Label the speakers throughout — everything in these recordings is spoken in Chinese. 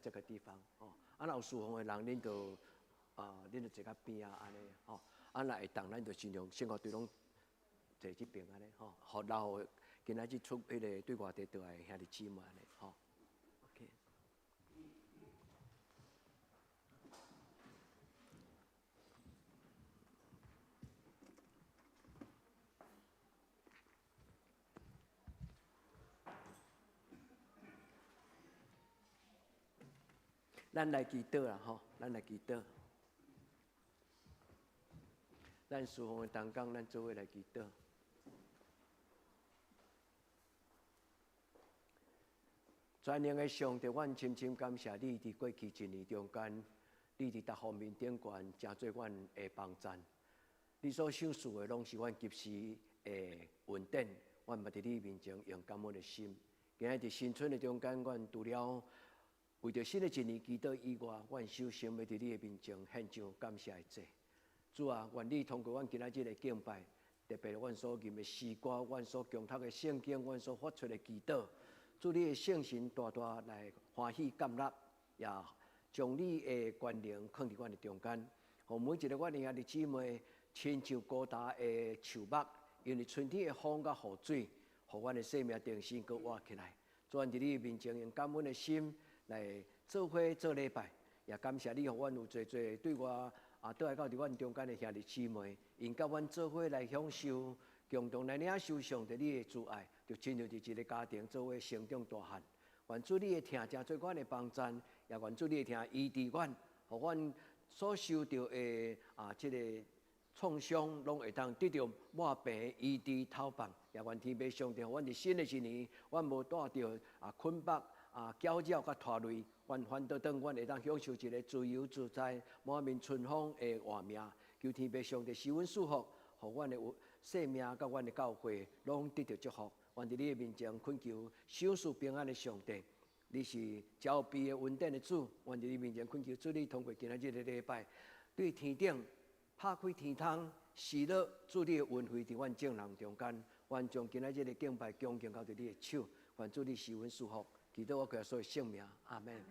Speaker 1: 这个地方哦。啊，若有事奉的人，恁就恁就坐较边啊，安尼吼。啊，若会当，咱就尽量先互对拢坐这边安尼吼，互然后今仔日出迄个对外地倒来兄弟姊妹安尼吼。OK。咱来祈祷啦吼，咱来祈祷。咱事奉的当中，咱做伙来祈祷。全能的上帝，阮深深感谢你伫过去一年中间，你伫各方面顶悬，真做阮的帮助。你所赏赐的，拢是阮及时的稳定。阮嘛伫你面前用感恩的心。今日伫新春的中间，阮除了为着新的一年祈祷以外，阮首先要伫你的面前献上感谢的祭。主啊，愿你通过阮今仔日的敬拜，特别阮所吟的诗歌，阮所共读的圣经，阮所发出的祈祷，主你的圣神大大来欢喜感纳，也将你的权能放伫阮的中间，互每一个阮的兄弟姊妹亲像高大的树木，因为春天的风甲雨水，互阮的生命重新搁活起来。主啊，伫你面前用感恩的心来做伙做礼拜，也感谢你，互阮有做对我倒来到伫阮中间的兄弟姊妹，因甲阮做伙来享受，共同来领受上帝你的慈爱，就亲像伫一个家庭做伙成长大汉。愿主你的听真做阮的帮助，也愿主你的听医治阮，互阮所受到的这个创伤，拢会当得到抹平、医治、透放。也愿天父上帝，互阮伫新的一年，阮无带着捆绑、搅扰甲拖累，阮反倒当阮会当享受一个自由自在、满面春风的活命。求天父上帝施恩祝福，互阮的生命甲阮的教会拢得到祝福。愿伫你的面前恳求赏赐平安的上帝，你是招庇的稳定的主。愿伫你面前恳求主，你通过今仔日的礼拜，对天顶拍开天窗，喜乐主你的恩惠伫阮众人中间。愿将今仔日的敬拜恭敬交伫你的手，愿主你施恩祝福，祈祷我个所有性命，阿门。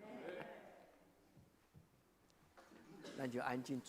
Speaker 1: 咱就安静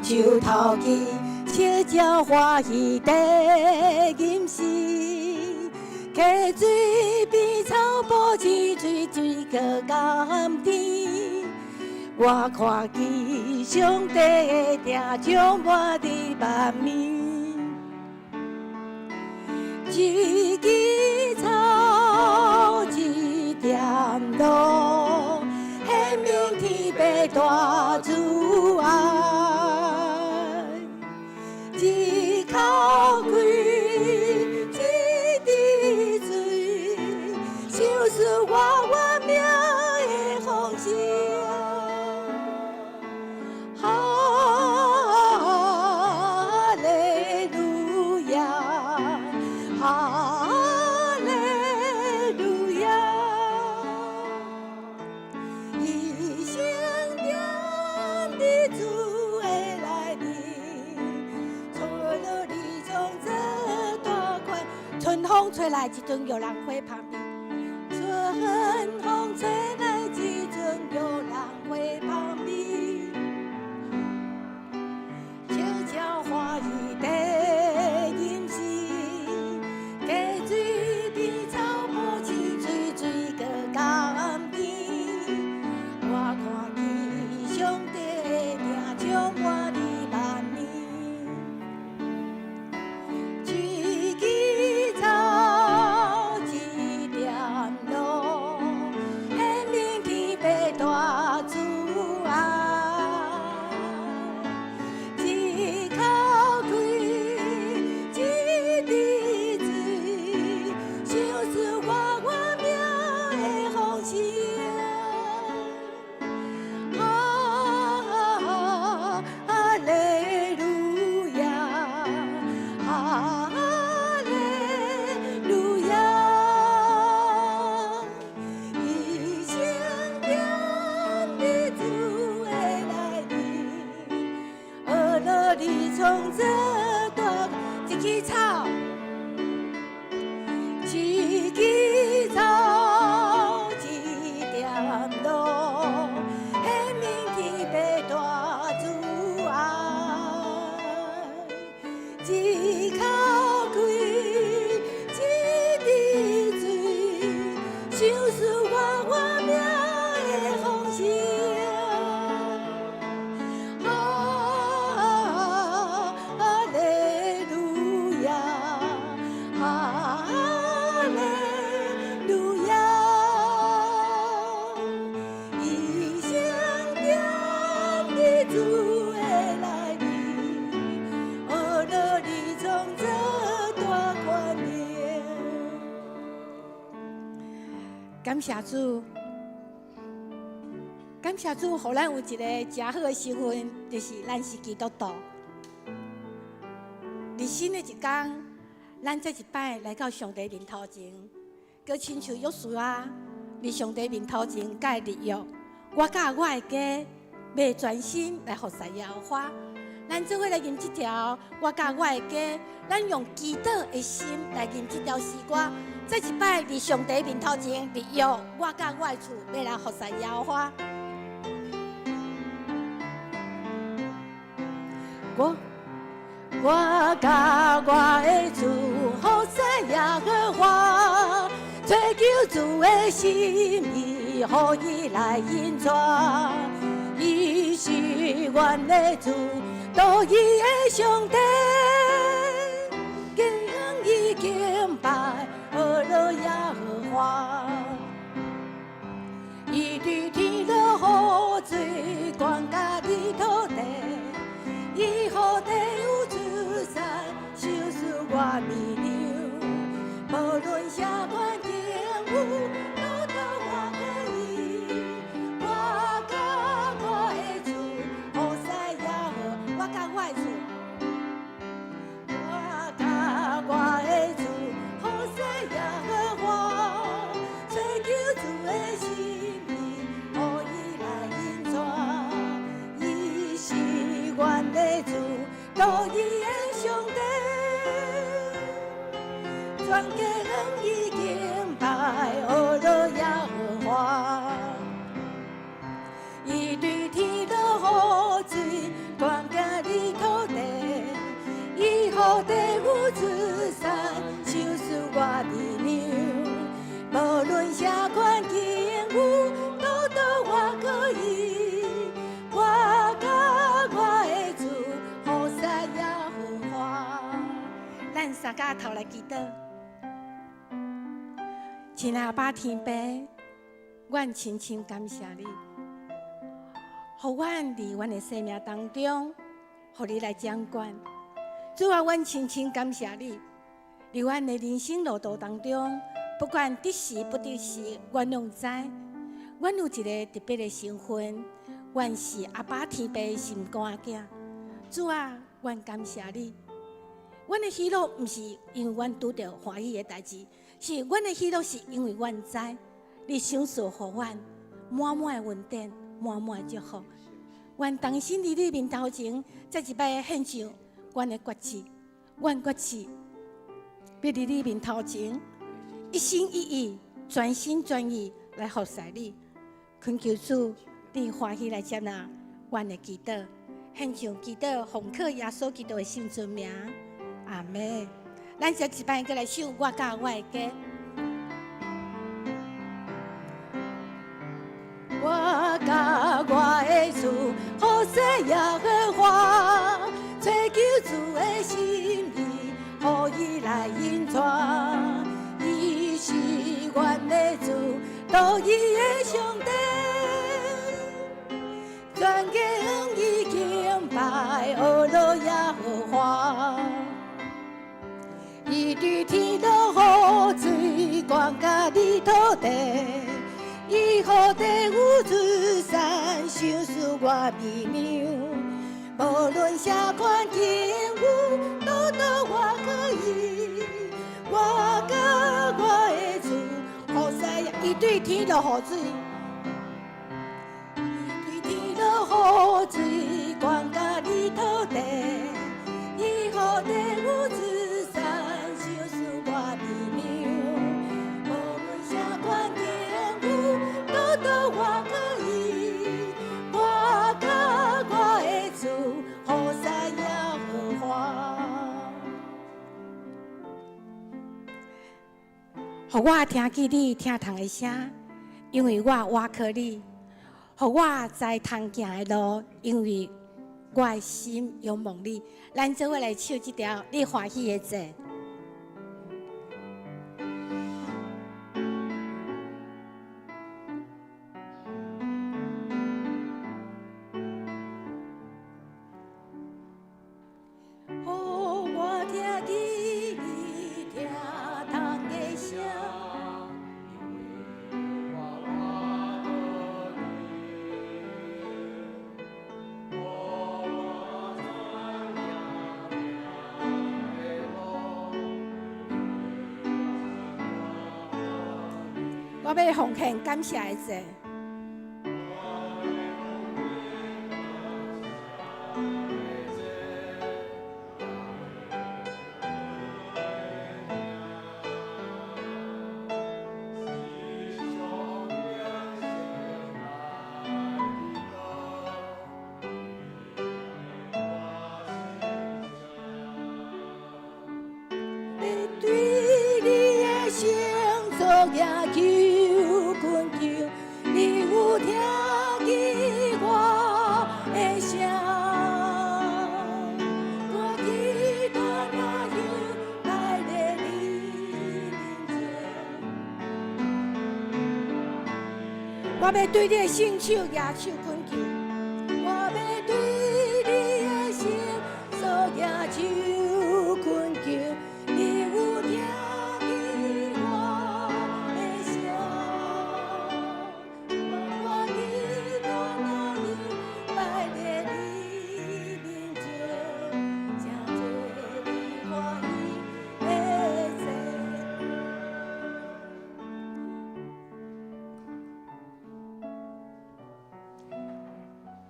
Speaker 2: 树头枝，笑照欢喜地吟诗。溪水边草坡起水，水过甘甜。我看见上帝的定充满伫万面，一枝草，一点露，显明天白大慈爱。一口气，一滴水，就是我命的方式。哈利路亚，哈利路亚，一生点的主的来临，除了你从这大款，春风吹来，一阵有人花旁边，春风吹来，一阵有人花旁边。欢喜地吟诗，溪水边草坡起水，水过甘甜。我看见上帝的名充满伫万面，一枝草，一点露，显明天白大慈爱。你从这大一枝草，一枝草，一点露，显明天白大慈爱。一口气，一滴水，就是我命的方式。感谢主，感谢主，互咱有一个真好的身份，就是咱是基督徒。伫新的一天，咱这一摆来到上帝面头前，佮亲像约书亚伫上帝面头前甲伊立约，我甲我的家要专心来服侍耶和华。咱做伙来吟这条，我甲我的家，咱用祈祷的心来吟这条诗歌。这一摆伫上帝面头前立约，我甲我的厝要来服侍耶和华。我甲我的厝服侍耶和华，追求主的心意，互伊来引带。伊是阮的主，独一的上帝，敬伊敬拜。何乐耶和华，伊对天落雨水，管家的土地，伊予地有出产，收拾我米粮，无论啥环境有，都到我可以。我甲我的厝，服侍耶和，我甲我的厝，我甲我的厝。耶和华，追求主的心意，互伊来引带。伊是阮的主，独一的上帝，全家人已敬拜，学了耶和华。伊对天落雨水，管家己。家头来祈祷。亲爱的爸天父，阮深深感谢你，互阮伫阮的生命当中，互你来掌管。主啊，阮深深感谢你，伫阮的人生路途当中，不管得时不得时，阮拢知。阮有一个特别的身份，阮是阿爸天父心肝囝。主啊，阮感谢你。阮的喜乐毋是因为阮拄着欢喜的代志，是阮的喜乐是因为阮知你赏赐互阮满满的恩典，满满的祝福。阮当心伫你面头前，再一摆献上阮的决志，阮决志要伫你面头前，一心一意、全心全意来服侍你。恳求主，你欢喜来接纳阮的祈祷，献上祈祷，奉靠耶稣基督的圣尊名，阿门。咱再一摆，再来唱我甲我的家。我甲我的主，好势耶和华，追求主的心意，互伊来引带。伊是阮的主，独一的上帝。全家向伊敬拜，阿罗耶和华。伊对天落雨水，管甲你土地。伊予地有子产，赏赐我美妙。无论啥款境遇，都倒我可以。我甲我的主，好势呀！伊对天落雨水。雨水灌甲你土地，伊予地有子产，赏赐我美妙。无论啥款境遇，都倒我可以。我甲我的主，好势耶和华。互我听见你疼痛的声，因为我倚靠你。互我在通行的路，因为我的心仰望你。咱做伙来唱这条你欢喜的歌。哦，我听见你疼痛的声。我要奉献感谢的祭。对你的圣作也求困求，你有听见我的声？我祈祷那样来在你面前。我要对你的圣手也求困求，我要对你的圣作也求困求。你有听见我的声？我祈祷那样摆在你面前，正做你欢喜的祭。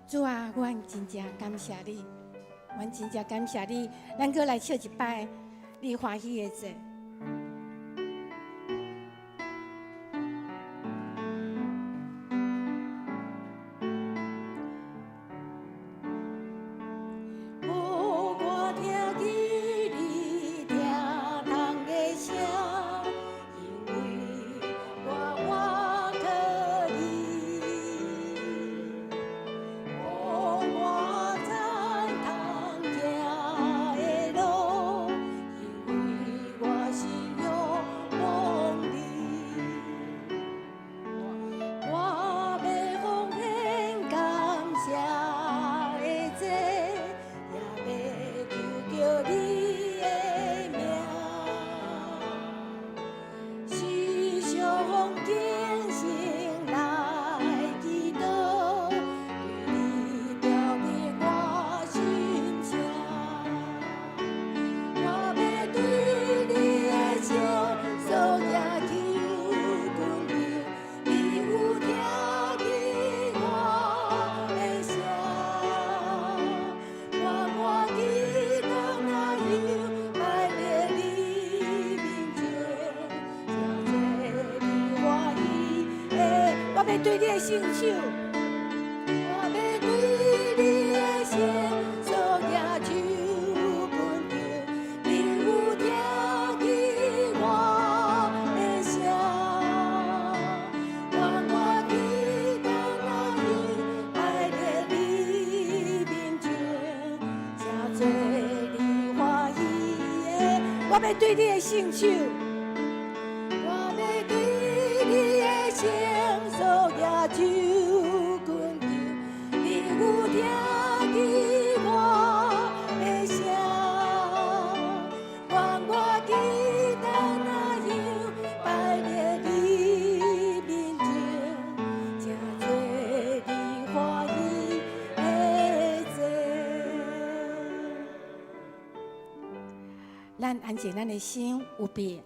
Speaker 2: 主啊，阮真正感谢你，阮真正感谢你，咱搁来唱一摆。你欢喜的祭，哦，我听见你疼痛的声，因为我倚靠你。哦，我在通行的路。伸手，我要对你的心所举手困求，你有听见我的声？愿我祈祷那日摆在你面前，才做你欢喜的。我要对你的伸手。心所举手困求，你有听见我的声？愿我祈祷那样摆在你面前，才做你欢喜的座。咱安静咱的心，有别。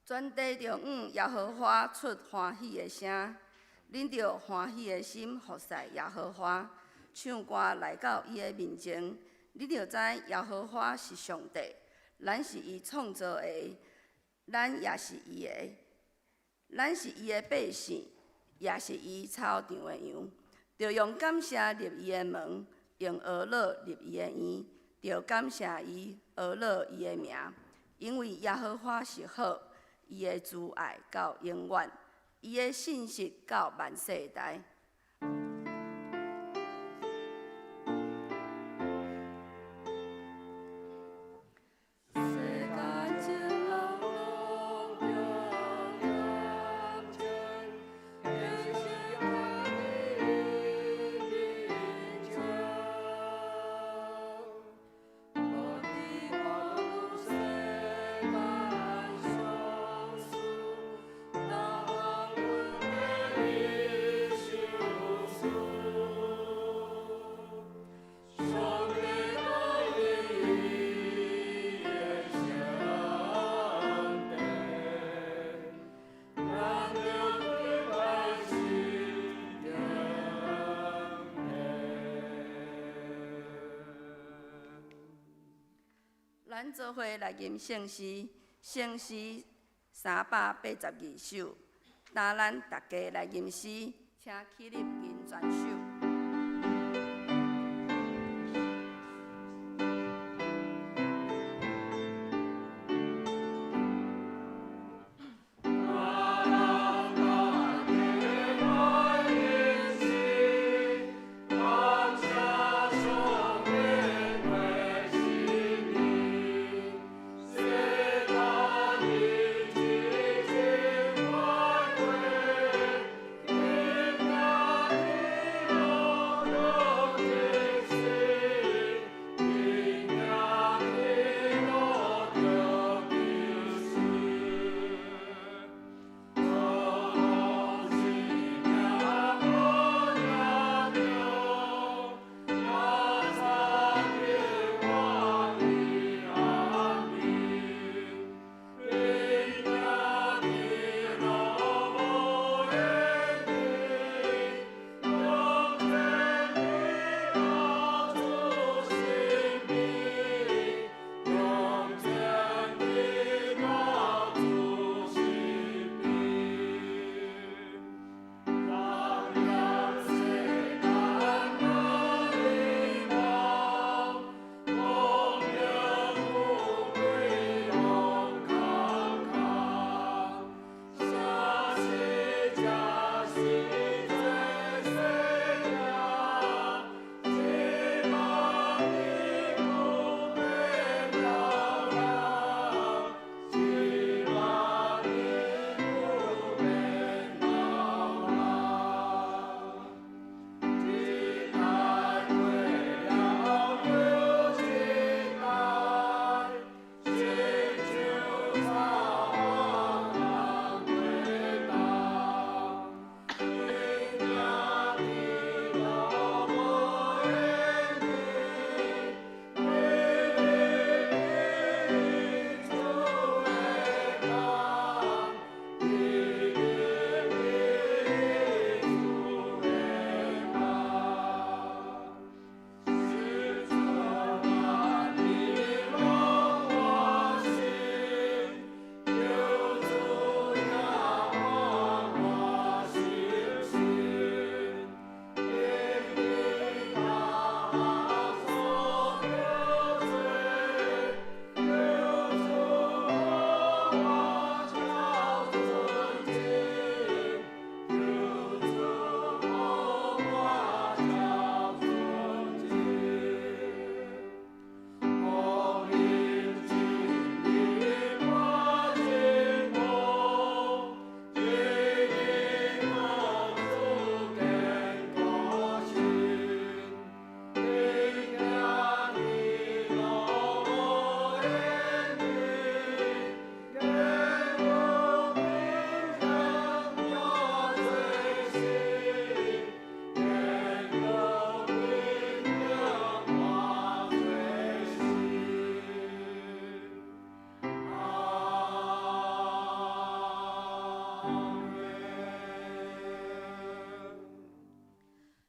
Speaker 3: 全地中耶和华出欢喜的声，恁着欢喜的心服侍耶和华，唱歌来到伊的面前。你着知耶和华是上帝，咱是伊创造的，咱也是伊的，咱是伊的百姓，也是伊草场的羊。着用感谢入伊的门，用俄乐入伊的院，着感谢伊，俄乐伊的名，因为耶和华是好。伊的慈爱到永远，伊的信实到万世代。做伙来吟圣诗，圣诗382首。当咱大家来吟诗，请起立吟全首。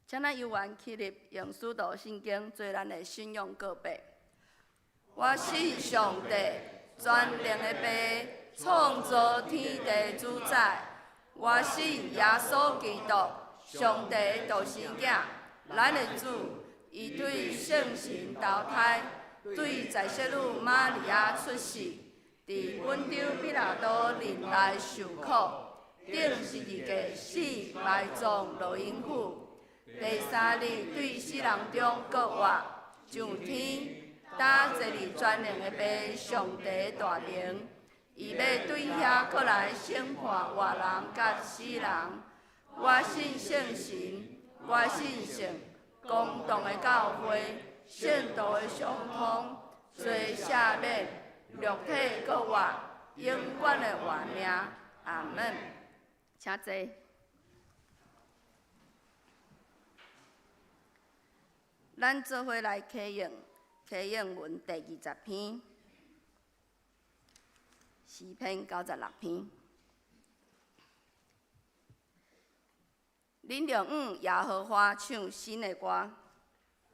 Speaker 3: 请咱游玩起立，用使徒圣经做咱的信仰告白。我是上帝全能的爸，创造天地主宰。我是耶稣基督，上帝独生囝，咱的主。伊对圣神投胎，对在世女玛利亚出世，伫本州比拉多任内受苦，顶十字架死埋葬落阴府。第3日对死人中国活，上天，搭坐伫全能的爸上帝大名，伊要对遐过来审判活人甲死人。我信圣神，我信圣公道的教会，圣道的相通，罪赦免，肉体国活，永远的活命。阿门。请坐。咱做伙来启用文第20篇，诗篇96篇。恁着向耶和华唱新的歌，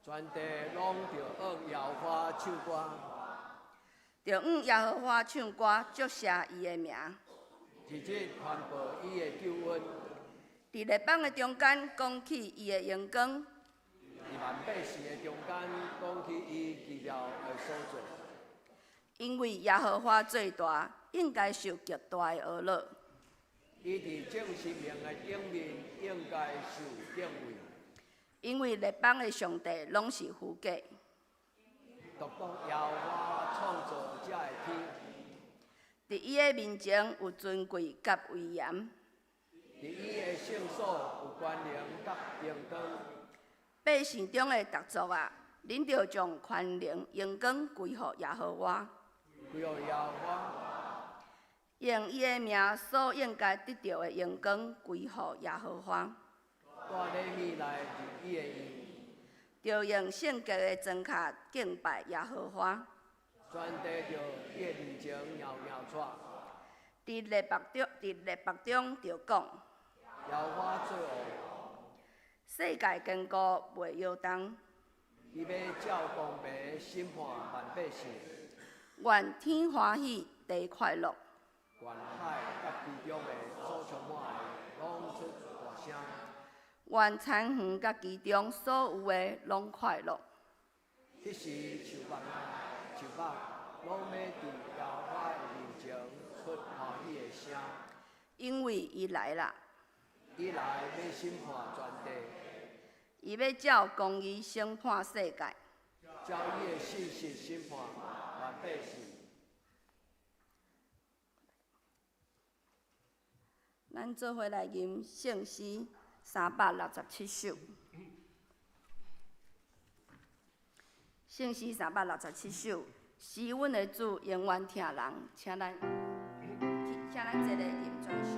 Speaker 1: 全地拢着向耶和华唱歌。
Speaker 3: 就往耶和华唱歌，祝谢伊的名。
Speaker 1: 日日传播伊的救恩，
Speaker 3: 伫列邦的中间，讲起伊的荣光。
Speaker 1: 伫万百姓的中间，讲起伊奇妙的所做。
Speaker 3: 因为耶和华最大，应该受极大的恶乐。
Speaker 1: 伊伫正神明的顶面，应该受敬畏。
Speaker 3: 因为列邦的上帝拢是符格。
Speaker 1: 独独耶和华创造这个天，
Speaker 3: 伫伊的面前有尊贵甲威严，
Speaker 1: 伫伊的圣所有关联甲荣光。
Speaker 3: 百姓中的特族啊，恁着将宽容、荣光归乎耶和华，
Speaker 1: 归乎耶和华，
Speaker 3: 用伊的名所应该得到的荣光归乎耶和华。
Speaker 1: 带礼物来入伊的意，
Speaker 3: 着用圣洁的庄脚敬拜耶和华。
Speaker 1: 全地着伊的面前摇摇拽。
Speaker 3: 伫列北中着讲，
Speaker 1: 耶和华最后，
Speaker 3: 世界坚固袂摇动，
Speaker 1: 伊要照公平审判万百姓。
Speaker 3: 愿天欢喜，地快乐。
Speaker 1: 愿海甲其中的所充满的，拢出大声。
Speaker 3: 愿田园甲其中所有的拢快乐。
Speaker 1: 迄时树木拢要伫耶和华的面前出欢喜的声，
Speaker 3: 因为伊来啦，
Speaker 1: 伊来要审判全地，
Speaker 3: 伊要照公义审判世界。
Speaker 1: 照伊的信实审判万百姓。
Speaker 3: 咱做伙来吟圣诗367首。圣诗367首，是阮的主永远听人，请咱一个吟全首。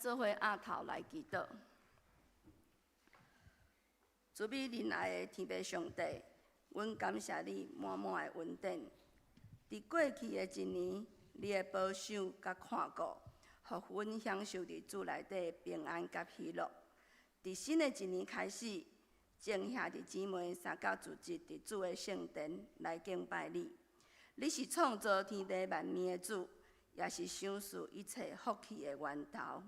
Speaker 3: 做伙压头来祈祷。慈悲仁爱的天父上帝，阮感谢你满满的恩典。伫过去的一年，你的保守甲看顾，互阮享受伫主内底的平安甲喜乐。伫新的一年开始，众兄弟姊妹三教组织伫主的圣殿来敬拜你。你是创造天地万物的主，也是赏赐一切福气的源头。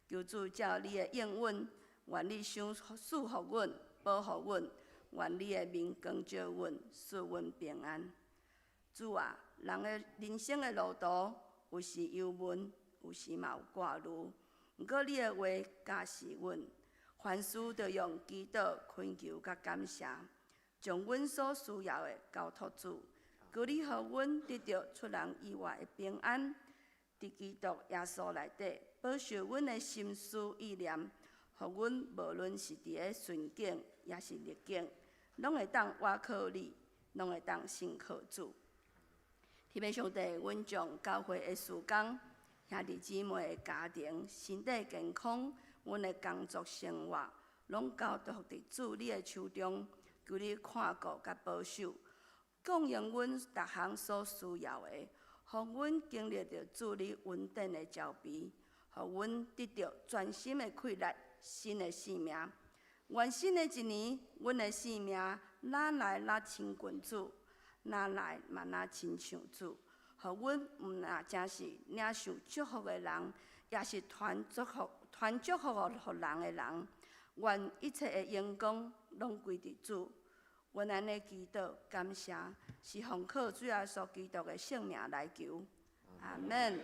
Speaker 3: 求主照你的应允，愿你赏赐予阮，保护阮，愿你的面光照阮，赐阮平安。主啊，人的人生的路途，有时幽闷，有时嘛有挂虑。毋过你的话教示阮，凡事着用祈祷、恳求甲感谢，将阮所需要的交托主。求你予阮得到出人意外的平安，伫基督耶稣内底保守阮的心思意念，予阮无论是伫咧顺境也是逆境，拢会当倚靠你，拢会当信靠主。天父上帝，阮将教会的事工、兄弟姊妹的家庭、身体健康、阮的工作生活，拢交托伫主你的手中，求你看顾甲保守，供应阮逐项所需要的，互阮经历着主你稳定的照庇，互阮得到全新的气力、新的生命。愿新的一年，阮的生命哪来哪亲近主，哪来嘛哪亲像主，互阮毋若真是领受祝福的人，也是传祝福互人的人。愿一切的荣光拢归伫主。阮安尼祈祷感谢，是奉靠主耶稣基督的圣名来求，阿门。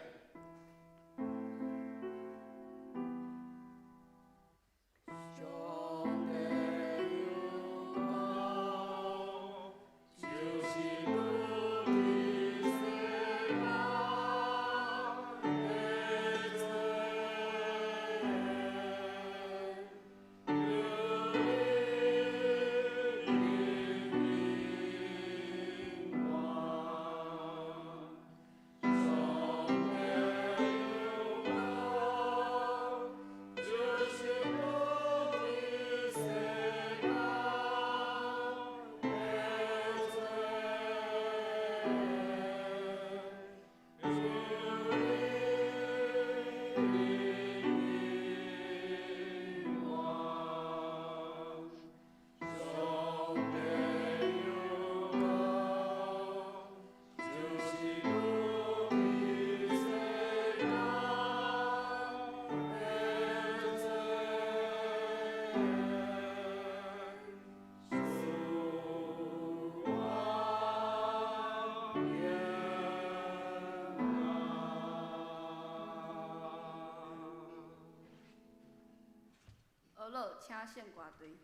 Speaker 3: 请圣歌队。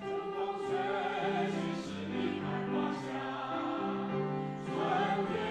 Speaker 4: 春风吹，是你看花香，春天。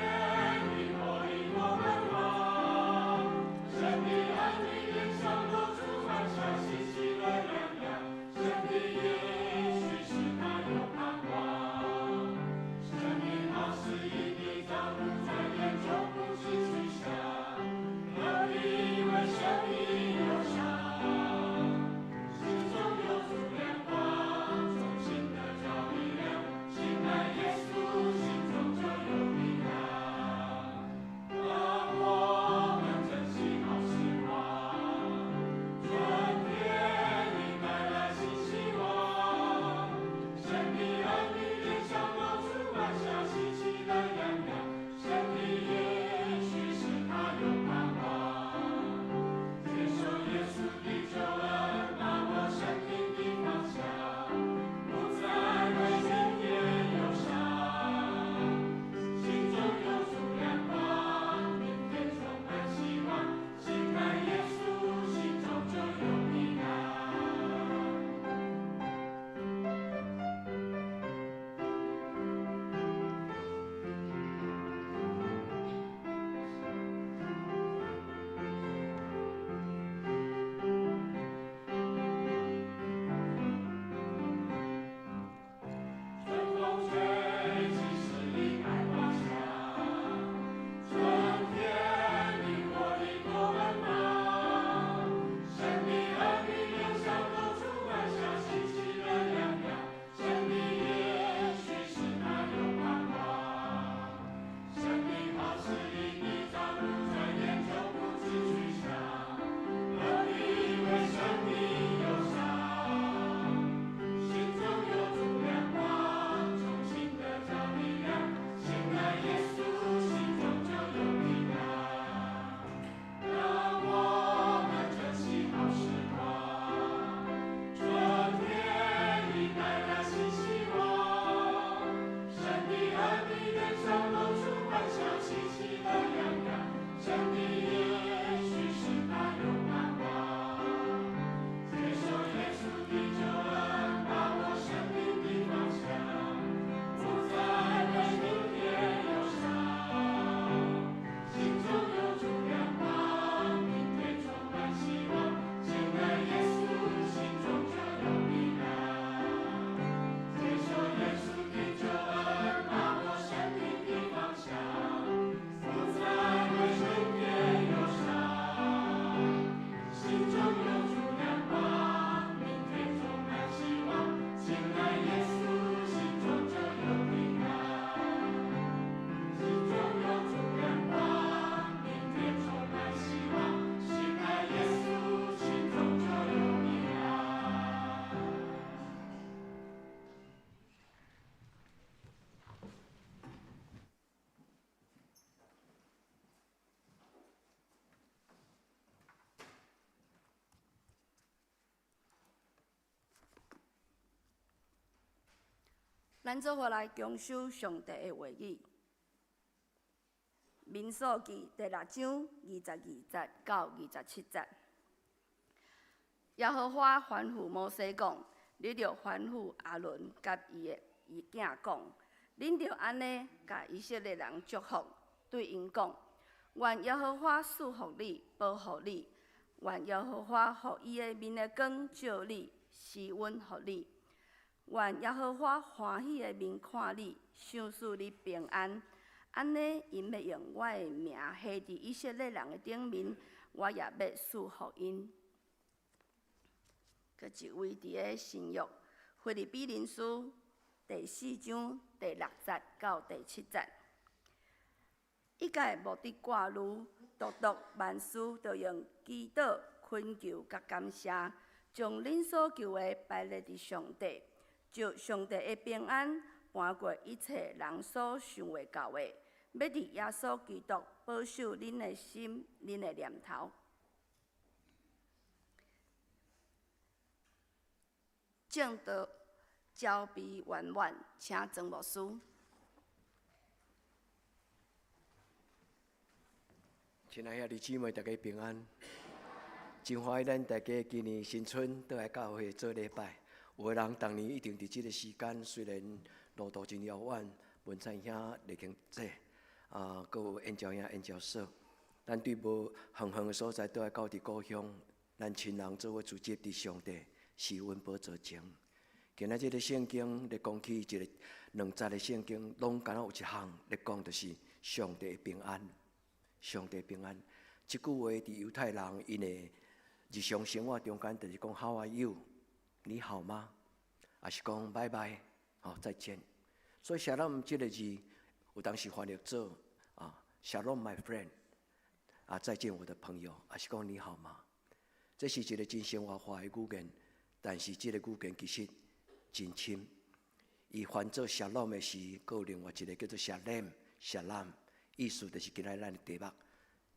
Speaker 3: 咱做伙来恭守上帝的话语。民数记第6章22节到27节。耶和华吩咐摩西讲：你着吩咐阿伦甲伊囝讲，恁着安尼甲以色列人祝福，对因讲：愿耶和华赐福你，保护你；愿耶和华互伊的面的光照你，施恩互你；愿耶和华欢喜的面看你，赏赐你平安。安尼，因要用我的名写伫以色列人的顶面，我也要赐福因。佫一位伫个新约腓立比人书第4章第6节到第7节。一概目的挂虑，独万事着用祈祷、恳求甲感谢，将恁所求的摆列伫上帝，就上帝的平安搬过一切人所想袂到的，要伫耶稣基督保守恁的心、恁的念头。正道交臂圆满，请曾牧师。
Speaker 1: 亲爱兄弟姊妹，大家平安。真欢喜咱大家今年新春倒来教会做礼拜。有个人当年一定伫即个时间，虽然路途真遥远，文灿兄历经这搁有燕朝兄、燕朝嫂，咱对无远远的所在倒来到伫故乡，咱亲人做伙聚集伫上帝施恩宝座前。今仔日个圣经咧讲起一个2节的圣经，拢敢若有一项咧讲，就是上帝的平安。上帝平安，即句话伫犹太人因的日常生活中间，就是讲 How are you？ 你好吗？也是讲拜拜，再见。所以 Shalom 这个字，有当时翻译做Shalom my friend， 再见我的朋友，也是讲你好吗？这是一个真生活化的语言，但是这个语言其实真深。伊翻做 Shalom 的时，还有另外一个叫做 Shalom， 意思就是今仔咱的题目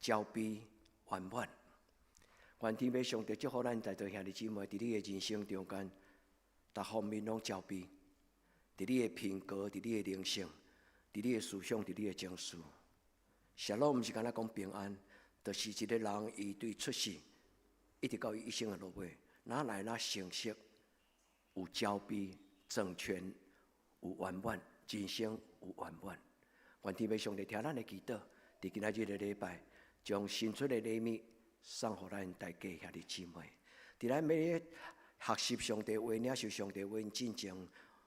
Speaker 1: 交臂圆满。愿天父上帝祝福咱在座兄弟姊妹，伫你的人生中间，各方面拢交臂。伫你的品格，伫你的灵性，伫你的思想，伫你的情绪。Shalom 毋是干那讲平安，就是一个人伊对出世，一直到伊一生的落尾，哪来哪成熟，有交臂、整全，有圆满，人生有圆满。愿天父上帝听咱的祈祷，伫今仔日的礼拜，将新出的礼物送予咱大家兄弟姊妹。伫咱要学习上帝话、领受上帝话之前，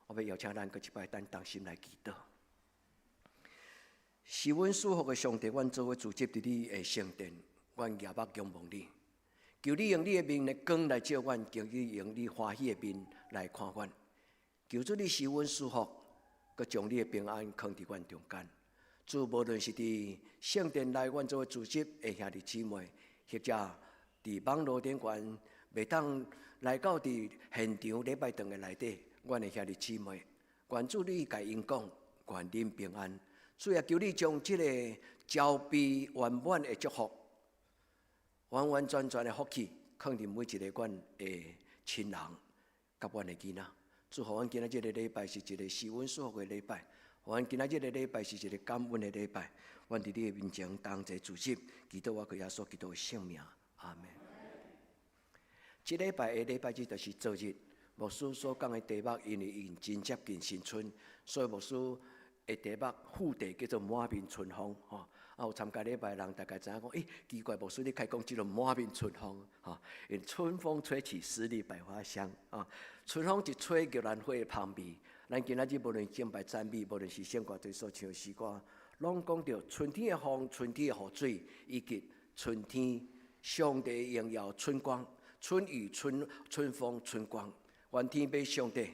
Speaker 1: 我要邀请咱搁一摆，咱同心来祈祷。是阮属福的上帝，阮做伙聚集伫你的圣殿，阮夜目仰望你，求你用你的面的光来照阮，求你用你欢喜的面来看阮，求主你是阮属福，搁将你的平安放伫阮中间。主，无论是伫圣殿内，阮做伙聚集的兄弟姊妹，或者伫网络顶悬，袂当来到伫现场礼拜堂的内底，阮的兄弟姊妹，愿主你甲因讲，愿恁平安。主也求你将这个交臂圆满的祝福，完完全全的福气，放伫每一个阮的亲人甲阮的囡仔。主，互阮今仔日的礼拜是一个施恩祝福的礼拜。阮今仔日的礼拜是一个感恩的礼拜，阮伫你的面前同齐聚集，祈祷我靠耶稣基督的圣名，阿门。这礼拜的礼拜日就是周日，牧师所讲的题目，因为已真接近新春，所以牧师的题目副题叫做满面春风。有参加礼拜的人大概知影讲，奇怪，牧师你开讲即个满面春风，因春风吹起，十里百花香。春风一吹，玉兰花香味。咱今仔日无论敬拜赞美，无论是圣歌队所唱的诗歌，拢讲到春天的风、春天的雨水，以及春天上帝荣耀春光、春雨、春风、春光。愿天父上帝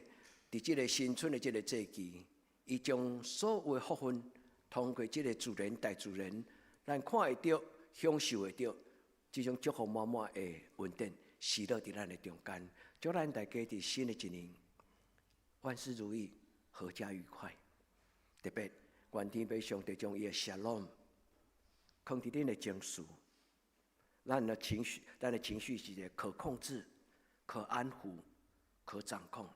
Speaker 1: 伫即个新春的即个节期，伊将所有的福分通过即个自然、大自然，咱看会到、享受会到，即种祝福满满的恩典，施落伫咱的中间，祝咱大家伫新的一年万事如意，阖家愉快。特别愿天父上帝将伊的Shalom放伫恁的情绪，咱的情绪是一个可控制、可安抚、可掌控。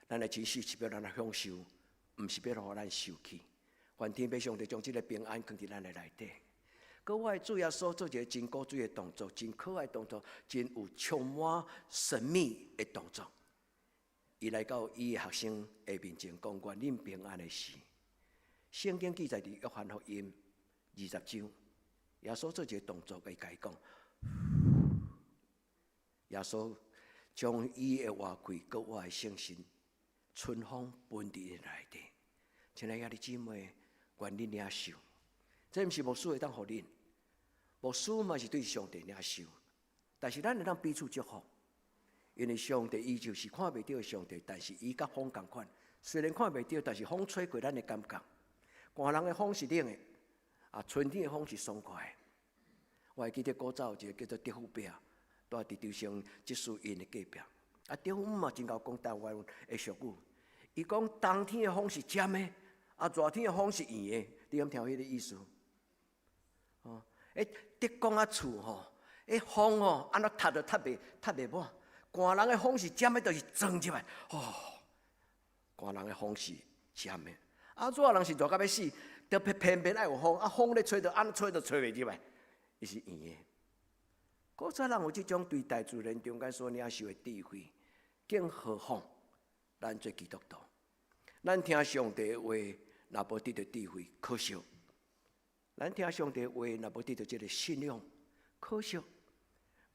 Speaker 1: 咱的情绪是要咱来享受毋是要互咱受气。愿天父上帝将这个平安放伫咱的内底。搁我的主耶稣做一个真古锥的动作，真可爱的动作，真有充满神秘的动作。伊来到伊的学生的面前，讲愿恁平安的事。圣经记载伫约翰福音20章，耶稣做一个动作，伊甲伊讲，耶稣将伊的话语搁我的圣心，春风分伫内底。亲爱的姊妹，愿恁领受。这毋是牧师会当互恁，牧师嘛是对上帝领受，但是咱会当彼此祝福。因为上帝伊就是看袂到的上帝，但是伊甲风同款，虽然看袂到，但是风吹过咱的感觉。寒人的风是冷的，春天的风是爽快的。我还记得古早有一个叫做德福伯，住伫潮城即书院的隔壁。德福嘛真够讲台湾的俗语，伊讲冬天的风是尖的，热天的风是圆的。你敢听迄个意思？德公厝吼，风吼安怎踢就踢袂满。寒人的风是尖的，就是钻入来。寒人的风是尖的，热人是热到要死，就偏爱有风，风咧吹就安吹就吹袂入来，伊是圆的。古早人有即种对大自然中间所领受的智慧，更何况咱做基督徒，咱听上帝的话，若无得到智慧，可惜；咱听上帝的话，若无得到这个信仰，可惜。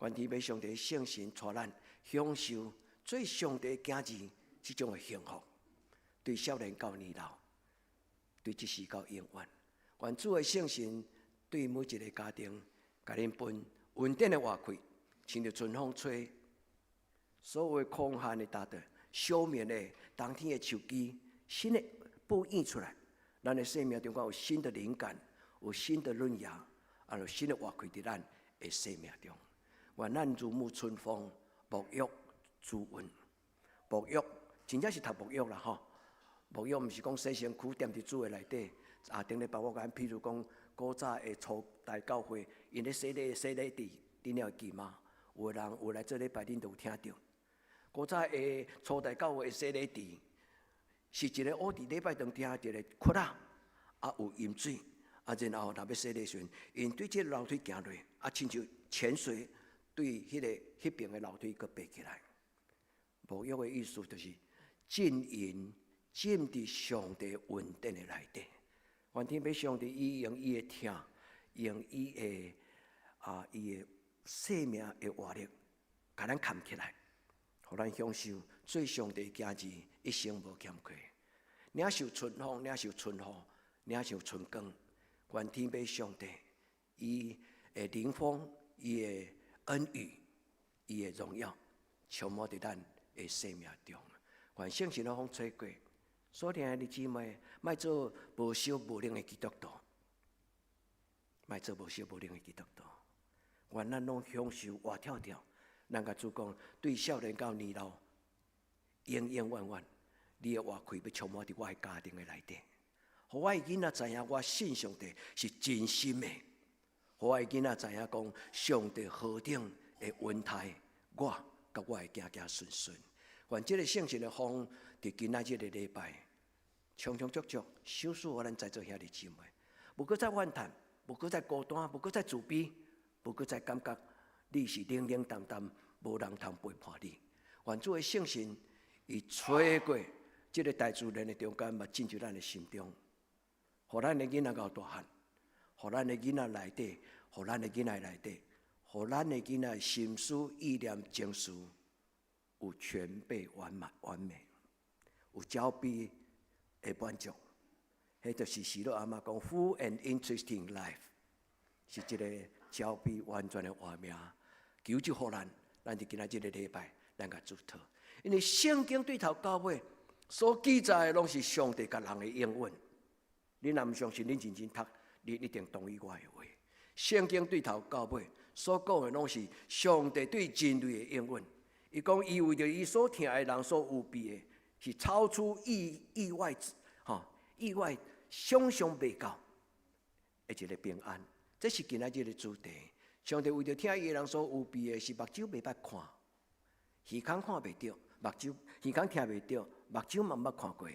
Speaker 1: 愿天父上帝圣神带咱享受做上帝的子儿这种的幸福，对少年到年老，对即时到永远。愿主的圣神对每一个家庭，甲恁分稳定的活气，亲着春风吹，所有的空闲的大地，消灭的冬天的树枝，新的布演出来，咱的生命中间有新的灵感，有新的润芽，有新的活气伫咱的生命中。愿咱如沐春风，沐浴滋润。沐浴真正是读沐浴啦吼，沐浴毋是讲洗身躯踮伫主的内底。顶礼拜我讲，譬如讲古早的初代教会，因咧洗礼池，恁了会记吗？有的人有来做礼拜，恁都有听到。古早的初代教会的洗礼池，是一个乌伫礼拜堂底下一个窟仔，有饮水，然后若要洗礼时，因对这个楼梯行落，亲像潜水。对迄边的楼梯，佮爬起来。沐浴的意思就是浸伫上帝稳定的内底。愿天父上帝伊用伊的听，用伊的生命的活力，甲咱扛起来，互咱享受做上帝的子儿，一生无欠缺。领受春风，领受春雨，领受春光。愿天父上帝伊的灵风，伊的恩雨，伊的荣耀，充满伫咱的生命中。愿圣神的风吹过，所听的姊妹，莫做无烧无灵的基督徒，莫做无烧无灵的基督徒。愿咱拢享受活跳跳，咱甲主讲，对少年到年老，永永远远，你的活气要充满伫我的家庭的内底，互我的囡仔知影我信上帝是真心的。互我的囡仔知影讲，上帝何等的恩待我，甲我会行行顺顺。愿这个圣神的风，伫今仔日的礼拜，充充足足，守护我咱在座兄弟姊妹，无搁再怨叹，无搁再孤单，无搁再自卑，无搁再感觉你是冷冷淡淡，无人通陪伴你。愿主的圣神，伊吹过这个大自然的中间，嘛进入咱的心中，互咱的囡仔到大汉。互咱的囡仔内底，互咱的囡仔内底，互咱的囡仔心思意念情绪有全备完美，有交臂的满足。迄就是许多阿嬷讲 full and interesting life， 是一个交臂完全的活命。求主互咱伫今仔日的礼拜，咱甲祝祷。因为圣经对头到尾所记载的，拢是上帝甲人的应允。你若毋相信，恁认真读。你一定同意我的话。圣经对头到尾所讲的，拢是上帝对人类的应允。伊讲，伊为着伊所疼的人所有备的，是超出意外想象袂到的一个平安。这是今仔日的主题。上帝为着疼伊的人所有备的，是目睭袂捌看，耳孔看袂到，耳孔听袂到，目睭嘛毋捌看过。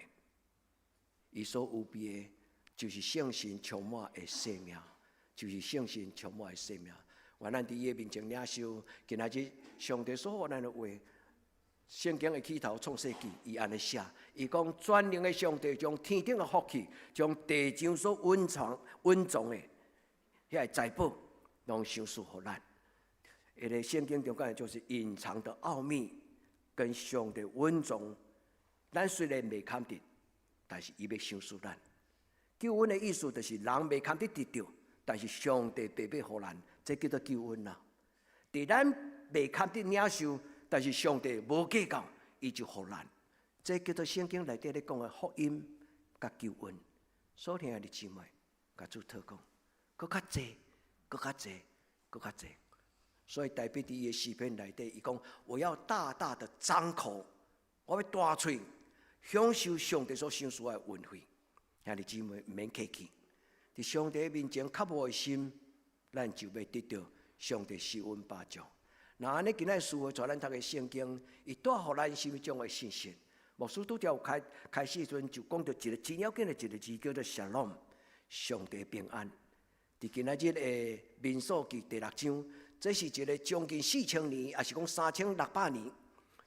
Speaker 1: 伊所有备的，就是圣神充满的生命，就是圣神充满的生命。愿咱伫伊的面前领受，今仔日上帝所予咱的话。圣经的起头创世纪，伊安尼写，伊讲全能的上帝将天顶的福气，将地上所蕴藏的遐财宝，拢赏赐予咱。迄个圣经中讲就是隐藏的奥秘，跟上帝蕴藏。咱虽然未堪得，但是伊要赏赐咱。救恩的意思就是人未堪得得到，但是上帝白白予咱，这叫做救恩啦。伫咱未堪得领受。但是上帝无计较，伊就予咱，这叫做圣经内底咧讲的福音甲救恩。所听的姊妹，甲主祷告，搁较济，搁较济，搁较济。所以大卫伫伊的诗篇内底，伊讲：我要大大的张口，我要大嘴，享受上帝所赏赐的恩惠。兄弟姊妹，毋免客气，伫上帝面前较无的心，咱就要得到上帝施恩帮助。那安尼，今仔日师父带咱读的圣经，伊带予咱什么种的信息？牧师拄条开始阵就讲到一个真要紧的一个字，叫做 Shalom， 上帝平安。伫今仔日的民数记第6章，这是一个将近4000年，也是讲3600年，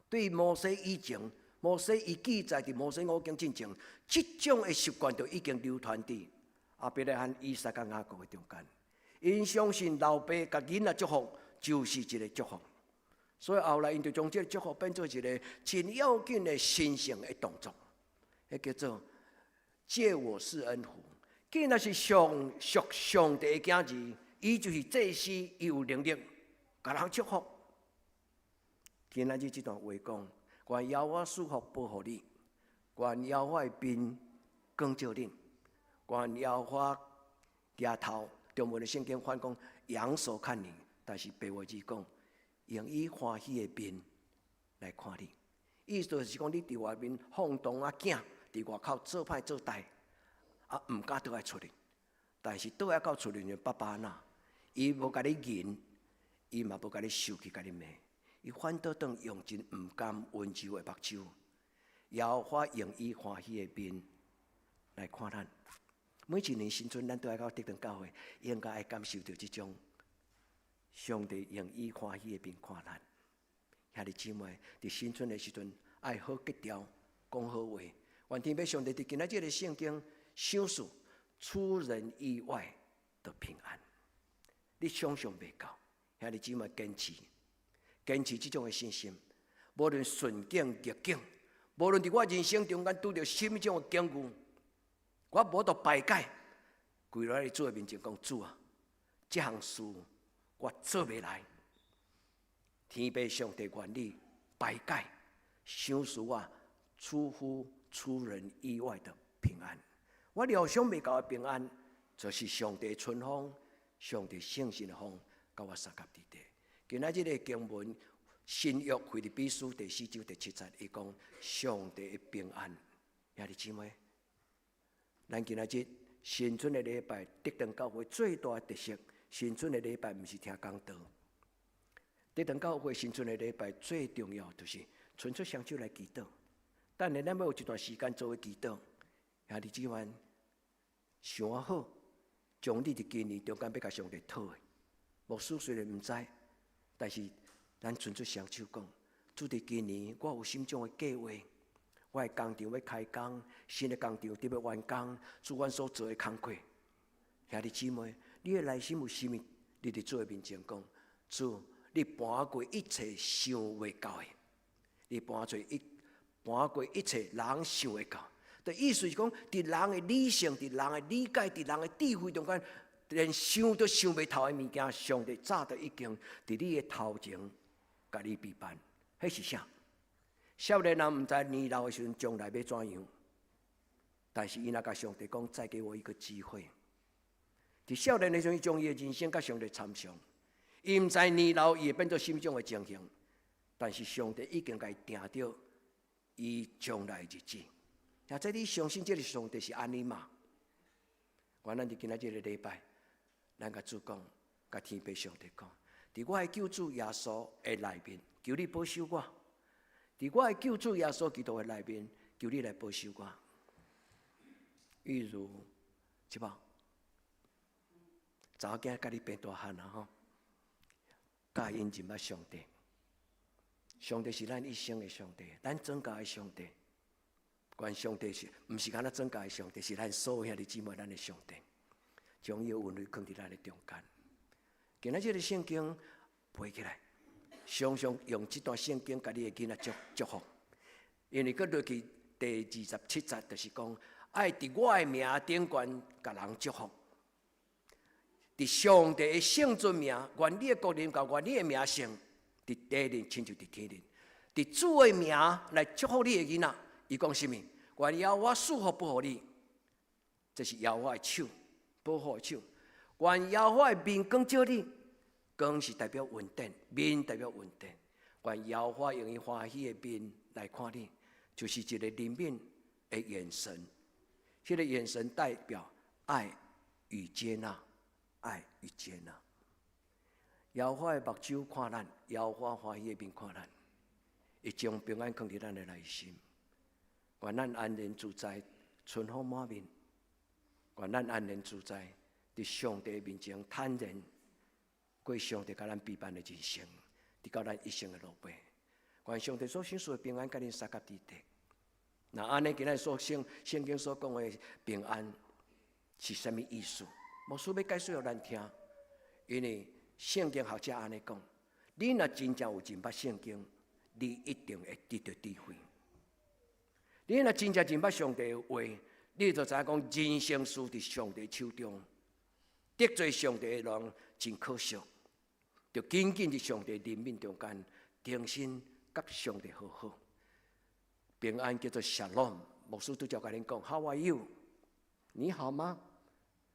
Speaker 1: 对摩西以前，摩西伊记载伫摩西五经之前，这种的习惯就已经流传伫亚伯拉罕、以撒甲雅各的中间。因相信老爸甲囡仔祝福。就是一个祝福，所以后来因就将这个祝福变做一个真要紧的神圣的动作，迄叫做借我施恩福。既然是属上帝的囝儿，伊就是祭司，伊有能力甲人祝福。今仔日这段话讲，愿耶和华赐福保护你，愿耶和华的面光照你，愿耶和华抬头，中文的圣经翻讲仰首看你。但是白话字讲，用以欢喜的面来看你，意思就是讲你伫外面放荡啊囝，伫外口做歹做歹，毋敢倒来出嚟。但是倒来到厝里面，爸爸呐，伊无甲你言，伊嘛无甲你受气，甲你骂，伊反倒当用真毋甘温柔的目睭，耶和华用以欢喜的面来看咱。每一年新春，咱倒来到德堂教会，应该爱感受到这种。上帝用以欢喜的面看咱，兄弟姊妹，伫新春的时阵，爱好结条，讲好话。愿天父上帝伫今仔日的圣经赏赐出人意外的平安。你想象袂到，兄弟姊妹坚持这种的信心，无论顺境逆境，无论伫我人生中间拄到什么种的境遇，我无得排解，跪落来主的面前讲：主啊，这项事。我做袂来，天父上帝愿意排解，赏赐我出乎出人意外的平安。我料想袂到的平安，就是上帝春风，上帝圣神的风，甲我三甲伫地。今仔日的经文，新约腓立比书第4章第7节，伊讲上帝的平安。兄弟姊妹，咱今仔日新春的礼拜，德堂教会最大的特色。新春的礼拜毋是听讲道，德堂教会新春的礼拜最重要就是伸出双手来祈祷。等下咱要有一段时间做为祈祷，兄弟姊妹，想好，将你伫今年中间要甲上帝讨的。牧师虽然毋知，但是咱伸出双手讲，主伫今年我有心中的计划，我的工厂要开工，新的工厂伫要完工，主阮所做的工课，兄弟姊妹。你的内心有啥物？你伫主的面前讲，主，你搬过一切想袂到的，你搬过一切人想会到。的意思是讲，伫人的理性、伫人的理解、伫人的智慧中间，连想都想袂透的物件，上帝早就已经伫你的头前，甲你备办。迄是啥？少年人毋知年老的时阵将来要怎样，但是伊若甲上帝讲，再给我一个机会。伫少年的时候，伊将伊的人生甲上帝参详，伊毋知年老伊会变做什么种的情形，但是上帝已经甲伊定着伊将来的日子。那在你相信这个上帝是安尼嘛？我咱伫今仔日的礼拜，咱甲主讲，甲天父上帝讲，伫我的救主耶稣的内面，求你保守我；伫我的救主耶稣基督的内面，求你来保守我。玉如，是吧？查某囝甲你变大汉啊吼，教因认捌上帝。上帝是咱一生的上帝，咱庄稼的上帝。关上帝是，毋是敢若庄稼的上帝，是咱所有兄弟姊妹咱的上帝。将伊的恩惠放伫咱的中间。今仔日的圣经背起来，常常用这段圣经，甲你的囡仔祝福。因为佮落去第27节，就是讲，爱伫我的名顶悬，甲人祝福。伫上帝的圣尊名，愿你的国人甲愿你的名声，伫地人亲像伫天人。伫主的名来祝福你的囡仔，伊讲什么？愿耶和华赐福保护你，这是耶和华的手，保护的手。愿耶和华的面光照你，光是代表稳定，面代表稳定。愿耶和华用伊欢喜的面来看你，就是一个怜悯的眼神。这个眼神代表爱与接纳。爱与接纳，耶和华的目睭看咱，耶和华欢喜的面看咱，伊将平安放伫咱的内心。愿咱安然自在，春风满面；愿咱安然自在，伫上帝面前坦然过上帝甲咱陪伴的人生，直到咱一生的路途。愿上帝所赏赐的平安，甲恁三甲地地。那安尼，今日所圣经所讲的平安是啥物意思？牧师要解释互咱听，因为圣经学者安尼讲：你若真正有认捌圣经，你一定会得到智慧。你若真正认捌上帝的话，你就知影讲人生事伫上帝手中，得罪上帝的人真可惜，就紧紧伫上帝怜悯中间，重新甲上帝和好。平安叫做 Shalom， 牧师拄则甲恁讲 ，How are you？ 你好吗？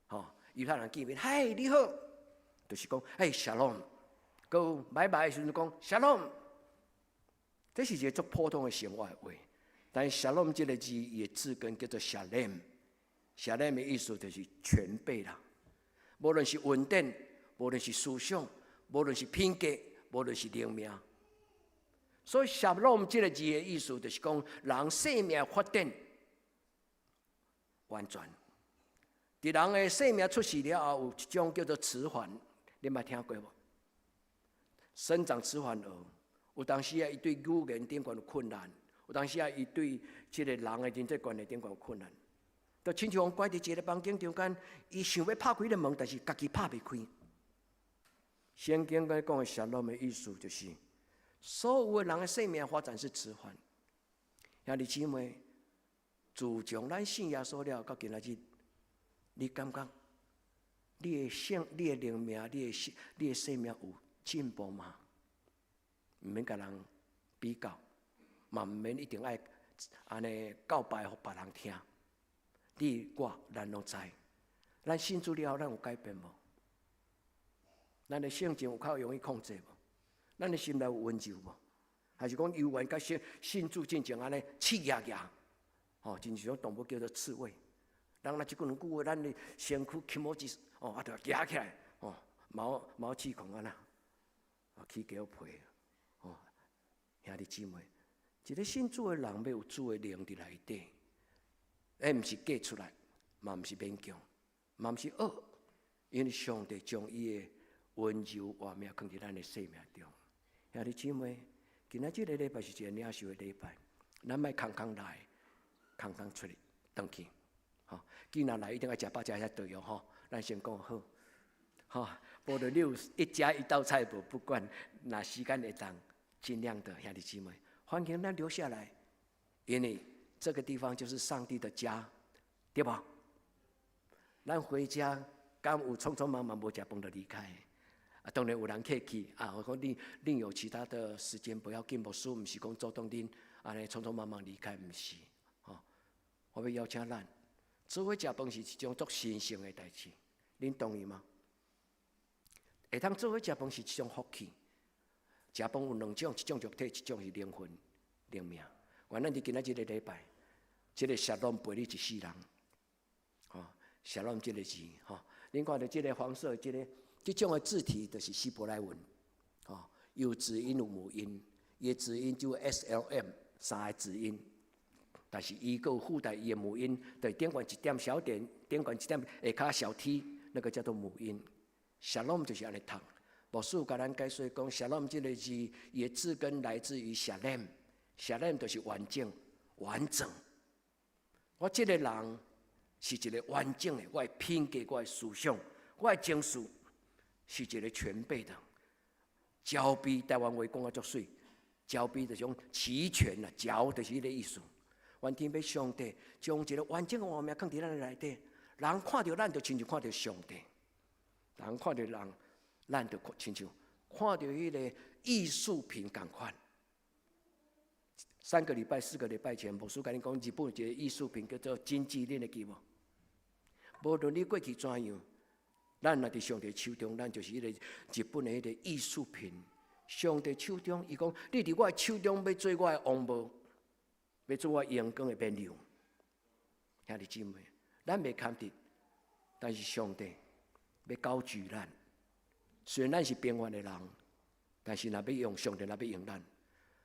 Speaker 1: 吼。与他人见面，嗨，你好，就是讲，哎 ，Shalom， 佮拜拜的时阵讲 Shalom， 这是一个足普通的生活的话。但 Shalom 这个字，伊的字根叫做 Shalom，Shalom 的意思就是全备啦。无论是稳定，无论是思想，无论是品格，无论是灵命。所以 Shalom 这个字的意思就是讲，人生命发展完全。伫人的生命出世了后，有一种叫做迟缓，你捌听过无？生长迟缓儿，有当时啊，伊对语言顶悬有困难；有当时啊，伊对即个人的人际关系顶悬有困难。就亲像关伫一个房间中间，伊想要拍开个门，但是家己拍袂开。圣经在讲的Shalom的意思就是，所有的人的生命发展是迟缓。兄弟姊妹，自从咱信耶稣了，到今仔日。你感觉你的灵命、你的生命有进步吗？唔免甲人比较，嘛唔免一定爱安尼告白互别人听。你咱拢知，咱信主了后，咱有改变无？咱的性情有较容易控制无？咱的心内有温柔无？还是讲犹原甲信主进前安尼刺牙牙？哦，真是种动物叫做刺猬。人若一句两句话，咱的身躯起毛子哦，就夹起来哦，毛刺孔啊呐，起胶皮哦，兄弟姊妹，一个信主的人要有主的灵伫内底，毋是假出来，嘛毋是勉强，嘛毋是恶，因为上帝将伊的温柔hòa命放伫咱的生命中。兄弟姊妹，今仔日个礼拜是一个领受的礼拜，咱莫空空来，空空出去，回去。吼，既然来一定要食饱食遐对哦吼，咱先讲好，吼，无论你有一家一道菜无，不管哪时间会当，尽量的兄弟姊妹，欢迎咱留下来，因为这个地方就是上帝的家，对吧？咱回家，敢有匆匆忙忙无食饭就离开？啊，当然有人客气啊，我讲另有其他的时间不要紧，牧师毋是讲主动恁安尼匆匆忙忙离开，毋是，吼，我要邀请咱。做伙食饭是一种足神圣的代志，恁同意吗？会通做伙食饭是一种福气。食饭有两种，一种肉体，一种是灵魂、灵命。原咱伫今仔日个礼拜，这个Shalom陪你一世人，吼，Shalom这个字，吼，恁看到这个黄色，这种的字体就是希伯来文，吼，有子音有母音，伊的子音就 SLM 三个子音。但是伊个附带伊的母音，对点管一点小点，点管一点下骹小 t， 那个叫做母音。shalom 就是安尼读。牧师甲咱解说讲 ，shalom 这个字，伊的字根来自于 shalom，shalom 就是完整、完整。我这个人是一个完整的，我的品格、我的思想、我的情绪是一个全备的。交臂，台湾话讲啊足水，交臂就是讲齐全啦，交就是迄个意思。愿天要上帝将一个完整的画面放伫咱内底，人看到咱就亲像看到上帝，人看到人，咱就亲像看到迄个艺术品同款。3个礼拜、4个礼拜前，牧师甲你讲，日本有一个艺术品叫做金枝，你会记无？无论你过去怎样，咱若伫上帝手中，咱就是迄个日本的迄个艺术品。上帝手中，伊讲，你伫我的手中要做我的王帽，要做我阳光的面料。兄弟姊妹，咱袂堪得，但是上帝要高举咱。虽然咱是平凡的人，但是若要用上帝，若要用咱。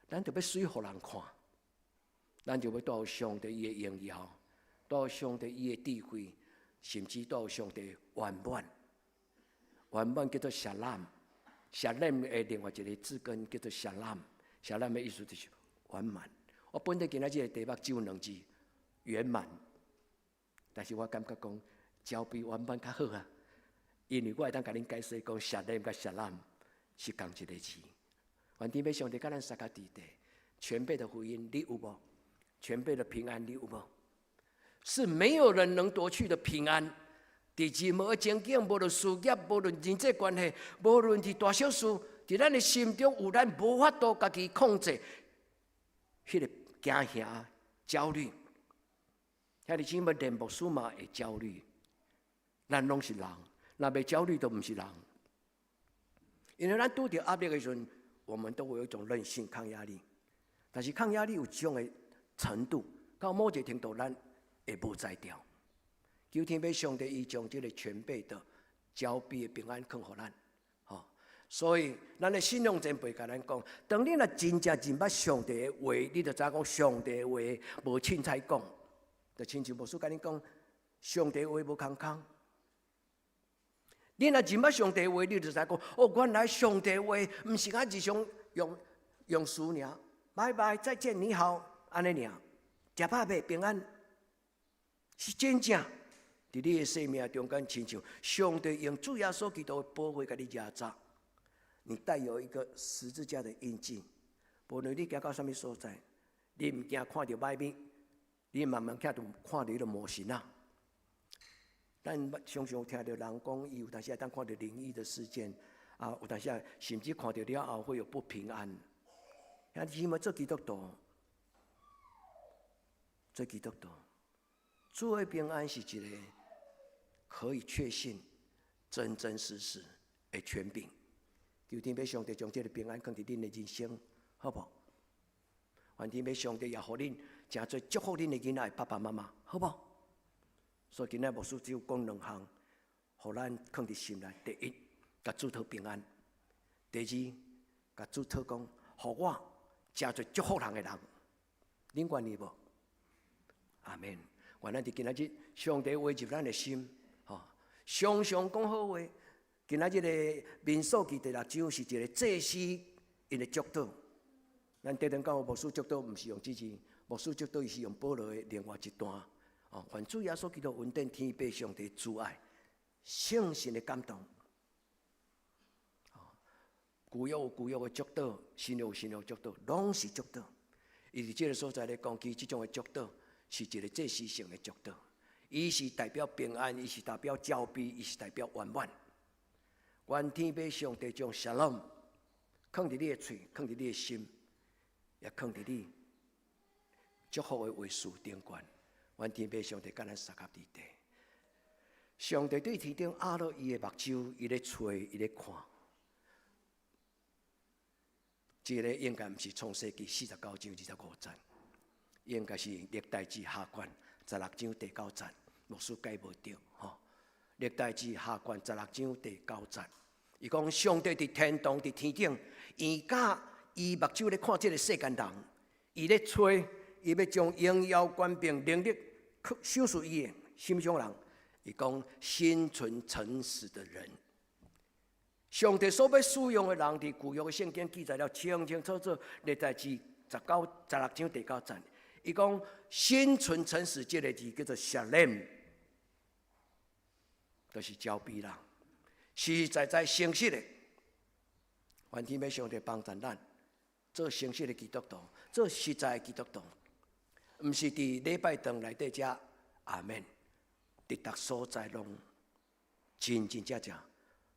Speaker 1: 咱就要水互人看，咱就要带上帝伊的荣耀，带上帝伊的智慧，甚至带上帝圆满。圆满叫做沙朗，沙朗的另外一个字根叫做沙朗，沙朗的意思就是圆满。我本来今仔日题目只有2字，圆满。但是我感觉讲，交比圆满较好啊，因为我会当甲恁解释讲，沙朗甲沙朗是同一个字。愿天要上帝甲咱三脚地地，全备的福音你有无？全备的平安你有无？是没有人能夺去的平安。伫任何的情景，无论事业，无论人际关系，无论是大小事，伫咱的心中有咱无法度家己控制，迄个惊吓、焦虑。遐你姊妹连牧师嘛会焦虑，咱拢是人，若袂焦虑都毋是人。因为咱拄着压力的时阵，我们都会有一种韧性抗压力，但是抗压力有这种的程度，到某一个程度，咱会无在掉。求天要上帝伊将这个全备的交臂的平安放互咱，所以咱的信仰前辈甲咱讲，当你若真正认捌上帝的话，你就知讲上帝的话无凊彩讲，就亲像牧师甲你讲，上帝的话无空空。你若认捌上帝的话，你就知讲，原来上帝的话毋是咱日常用词尔，拜拜再见你好，安尼尔，食饱未平安，是真正伫你的生命中间，亲像上帝用主耶稣基督的宝血甲你压榨，你带有一个十字架的印记。无论你行到什么所在，你毋惊看到歹面，你慢慢看到迄个魔神啊。咱常常听到人讲，伊有当时会当看到灵异的事件，有当时甚至看到了后会有不平安。兄弟姊妹，做基督徒，做基督徒，主的平安是一个可以确信、真真实实的权柄。求天要上帝将这个平安放伫恁的人生，好不好？愿天要上帝也互恁诚侪祝福恁的囡仔的爸爸妈妈，好不好？所以今仔牧师只有讲2项，互咱放伫心内。第一，甲主讨平安；第二，甲主讨讲，互我诚侪祝福人的人。恁愿意无？阿免。愿咱伫今仔日上帝话入咱的心，常常讲好话。今仔日的民数记第6章是一个祭司因的祝祷。咱第2讲牧师祝祷，毋是用这字，牧师祝祷伊是用保罗的另外一段。愿主耶稣基督稳定天父上帝主爱、圣神的感动。旧约有旧约的祝祷，新约有新约的祝祷，拢是祝祷。伊伫这个所在咧讲，其这种的祝祷是一个祭司性的祝祷。伊是代表平安，伊是代表交臂，伊是代表圆满。愿天父上帝将shalom放伫你的嘴，放伫你的心，也放伫你祝福的话事顶悬。愿天父上帝甲咱三脚地地。上帝对天顶压落伊的目睭，伊咧吹，伊咧看。这个应该毋是创世纪49章25节，应该是历代志下卷16章第9节。牧师解无对，历代志下卷16章第9节，伊讲上帝伫天堂伫天顶，伊甲伊目睭咧看这个世间人，伊咧吹，伊要将荣耀、权柄、能力赏赐伊的心上人。伊讲心存诚实的人，上帝所要使用的人，伫旧约的圣经记载了清清楚楚。历代志16章第9节，伊讲心存诚实这个字叫做 shalem， 就是招逼人，实实在在诚实的。愿天父上帝帮助咱，做诚实的基督徒，做实在的基督徒，毋是伫礼拜堂内底遮阿门。伫逐所在拢真正，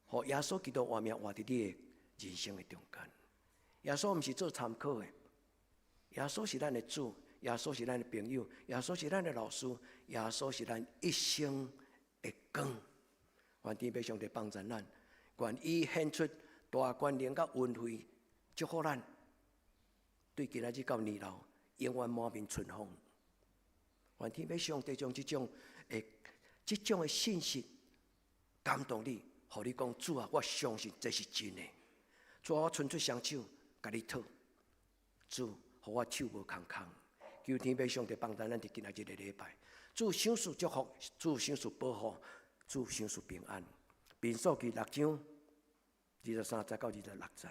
Speaker 1: 互耶稣基督活命活伫你的人生的中间。耶稣毋是做参考的，耶稣是咱的主，耶稣是咱的朋友，耶稣是咱的老师，耶稣是咱一生的光。愿天父上帝帮助咱，愿伊献出大权能甲恩惠，祝福咱，对今仔日到年老永远满面春风。愿天父上帝将这种的信息感动你，互你讲主啊，我相信这是真的。主啊，我伸出双手，甲你讨。主，互我手无空空。求天父上帝帮助咱伫今仔日的礼拜。主赏赐祝福，主赏赐保护，主赏赐平安。民数记6章23节到26节，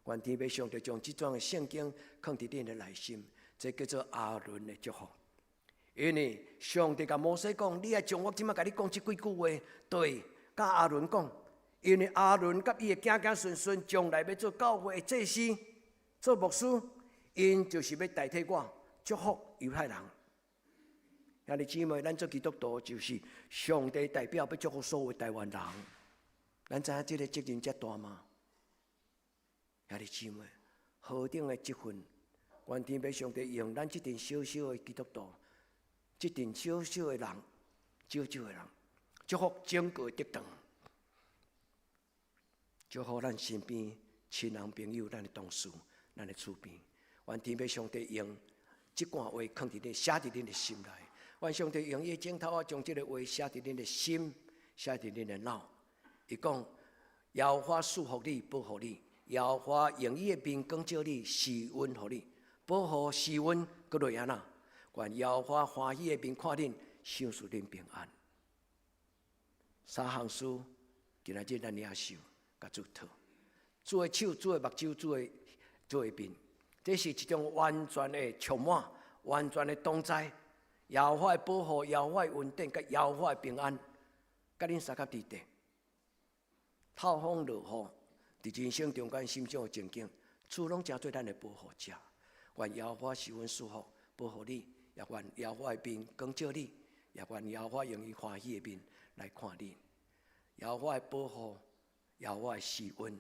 Speaker 1: 愿天父上帝将这种的圣经放伫恁的内心，这叫做阿伦的祝福。因为上帝甲摩西讲，你爱将我即摆甲你讲即几句话，对，甲阿伦讲，因为阿伦甲伊的子子孙孙将来要做教会的祭司、做牧师，因就是要代替我祝福犹太人。兄弟姊妹，咱做基督徒就是上帝代表要祝福所有台湾人。咱知影这个责任遮大吗？兄弟姊妹，何等的积分，愿天父上帝用咱这阵小小的基督徒。这阵少少的人，少少的人，祝福整个得堂，祝福咱身边亲人朋友、咱的同事、咱的厝边。愿天父上帝用这段话放伫你、写伫恁的心内。愿上帝用伊镜头啊，将这个话写伫恁的心，写伫恁的脑。伊讲：耶和华赐福你，保护你；耶和华用伊的面光照你，施恩予你，保护施恩，搁落安那？愿耶和华欢喜的面看恁，赏赐恁平安。三项事，今仔日咱领受，甲主讨。主的手、主的目睭、主的面，这是一种完全的充满、完全的同在。耶和华的保护、耶和华的稳定、甲耶和华的平安，甲恁三甲伫地。透风落雨，伫人生中间心中的情景，主拢真做咱的保护者。愿耶和华施恩赐福，保护你。也愿耶和华的面光照你，也愿耶和华用伊欢喜的面来看你。耶和华的保护，耶和华的施恩，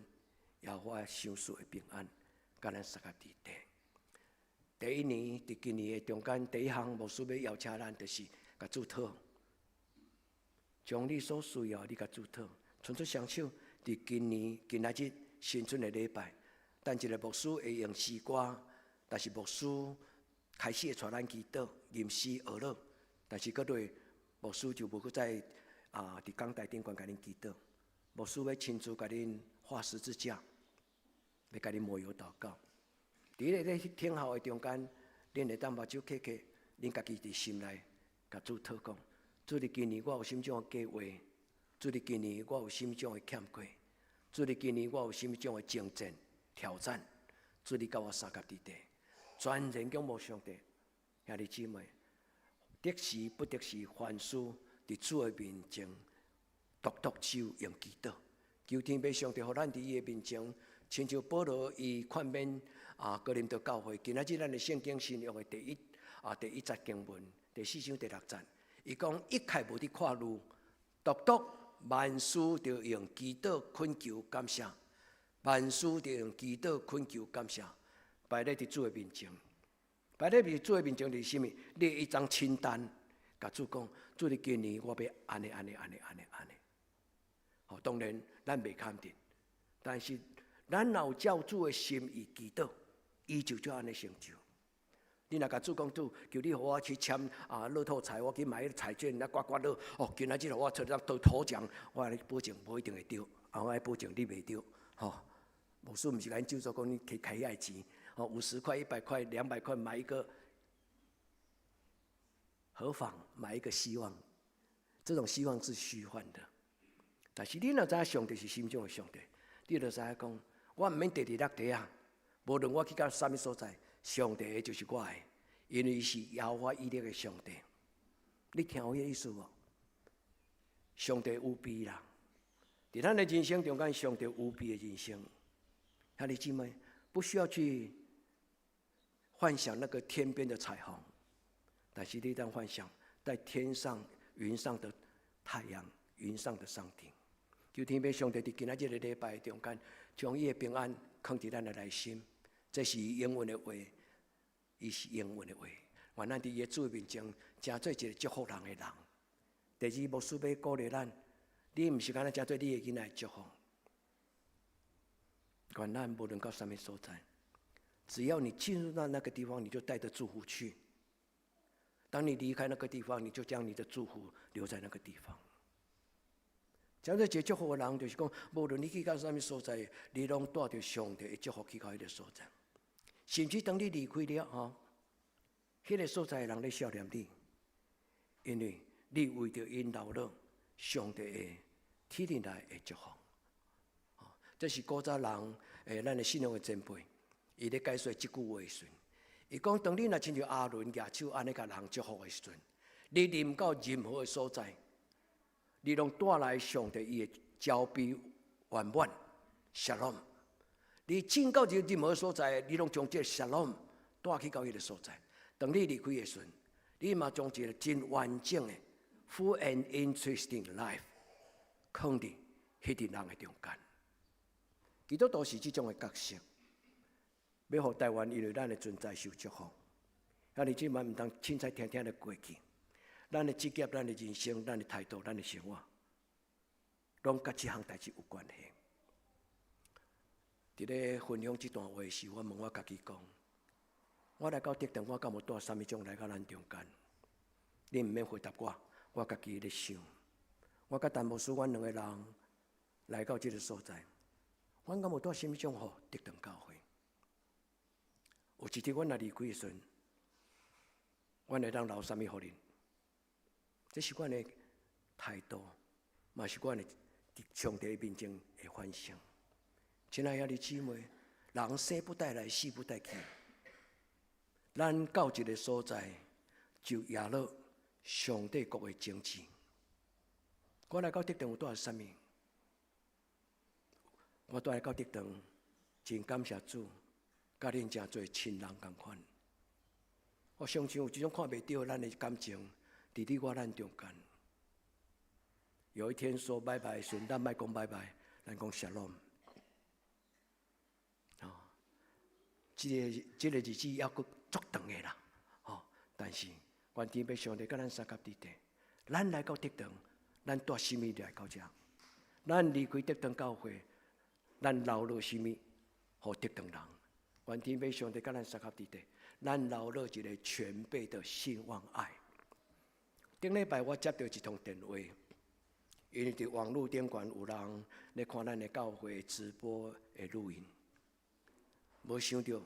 Speaker 1: 耶和华的赏赐的平安，甲咱三甲伫地。第一年，伫今年的中间，第一项牧师要邀请咱，就是甲主讨，将你所需要，你甲主讨，伸出双手，伫今仔日新春的礼拜，等一个牧师会用诗歌，但是牧师。开始会带咱祈祷、吟诗学乐，但是搁对牧师就无搁再伫讲台顶管甲恁祈祷。牧师要亲自甲恁画十字架，要甲恁抹油祷告。伫咧听候的中间，恁会当目睭闭闭，恁家己伫心内甲主讨讲：主伫今年我有心中的计划，主伫今年我有心中的欠缺，主伫今年我有心中的征战、挑战，主伫甲我三甲伫地。全然仰慕上帝，兄弟姊妹，得时不得时，凡事伫主的面前，独手用祈祷，求天父上帝，互咱伫伊的面前，亲像保罗伊劝勉哥林多教会。今仔日咱的圣经新约的第一节经文，第4章第6节，伊讲一切无伫看路，独万事就用祈祷恳求感谢，万事就用祈祷恳求感谢。摆咧伫主的面前，摆咧伫主的面前是啥物？列一张清单，甲主讲：主伫今年我要安尼。好，当然咱袂肯定，但是咱若有照主的心意祈祷，伊就安尼成就。你若甲主讲主，求你互我去签乐透彩，我去买彩券，刮乐。哦，今仔日互我出张得头奖，我来保证无一定会中，我来保证你袂中。吼，牧师毋是甲因就做讲你去开遐钱。50块、100块、200块买一个何妨买一个希望？这种希望是虚幻的。但是你若知影上帝是心中的上帝，你就知影讲，我毋免地地落地啊，无论我去到什么所在，上帝的就是我的，因为是遥我屹立的上帝。你听有迄意思无？上帝有比啦，在咱的人生中间，上帝有比的人生。兄弟姊妹，不需要去幻想那个天边的彩虹，但是你当幻想在天上云上的太阳，云上的上帝。求天父上帝伫今仔日的礼拜中间，将伊的平安放伫咱的内心。这是英文的话，伊是英文的话。愿咱伫伊的主面前，真做一个祝福人的人。第二，牧师要鼓励咱，你毋是干那真做你的囡仔祝福。愿咱无论到什么所在，只要你进入到那个地方，你就带着祝福去。当你离开那个地方，你就将你的祝福留在那个地方。这样子祝福的人，就是讲，无论你去到什么所在，你拢带着上帝的祝福去到迄个所在。甚至当你离开了吼，迄个所在的人咧笑念你，因为你为着因留了上帝的天灵来的祝福。这是古早人咱的信仰的前辈，伊咧解说即句话的时阵，伊讲：当你若亲像阿伦举手安尼甲人祝福的时阵，你临到任何的所在，你拢带来上帝伊的交庇圆满，Shalom。你进到任何所在，你拢将这 Shalom 带去到迄个所在。当你离开的时阵，你嘛将一个真完整的、full and interesting life 放伫迄啲人的中间。基督徒是这种的角色，要互台湾因为咱的存在受祝福。咱你即摆毋当凊彩听听的过去，咱的职业、咱的人生、咱的态度、咱的生活，拢甲这项代志有关系。伫咧分享这段话时，我问我家己讲：我来到特定，我敢有带什么种来到咱中间？你毋免回答我，我家己咧想。我甲陈牧师，阮两个人来到这个所在。阮敢有带什么种互特定教会？有一日阮若离开的时阵，阮会当留什么互恁？这是阮的态度，嘛是阮的伫上帝面前的反省。亲爱兄弟姊妹，人生不带来，死不带去。咱到一个所在，就也了上帝国的政治。我来到特定有带什么？我带来到特定，真感谢主，甲恁真做亲人同款。我相信有这种看袂到咱的感情，伫你我咱中间。有一天说拜拜的时，咱莫讲拜拜，咱讲 Shalom。这个日子还阁足长的啦，但是愿天父上帝甲咱三甲伫地，咱来到特定，咱带什么来到这？咱离开特定教会。咱留落什么？互特定人，愿天父上帝甲咱三合伫地，咱留落一个全备的兴旺爱。顶礼拜我接到一通电话，因为伫网络顶悬有人咧看咱的教会直播的录音，无想到，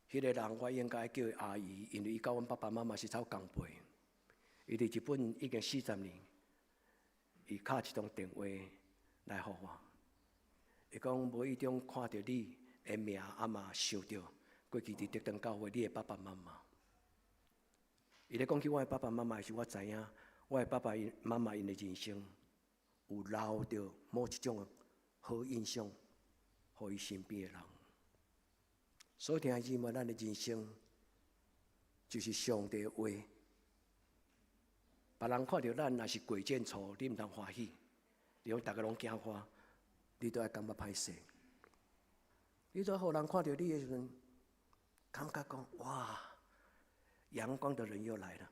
Speaker 1: 迄个人我应该叫伊阿姨，因为伊甲阮爸爸妈妈是走同辈，伊伫日本已经40年，伊敲一通电话来互我。伊讲无意中看到你的名，嘛想到过去伫特定教会你的爸爸妈妈。伊咧讲起我的爸爸妈妈时，我知影我的爸爸妈妈因的人生有留着某一种好印象，互伊身边的人。所以听姊妹，咱的人生就是上帝的话。别人看到咱若是过剑错，你毋通欢喜，因为大家拢惊我。你都要感觉歹势，你都互人看到你的时阵，感觉讲哇，阳光的人又来了。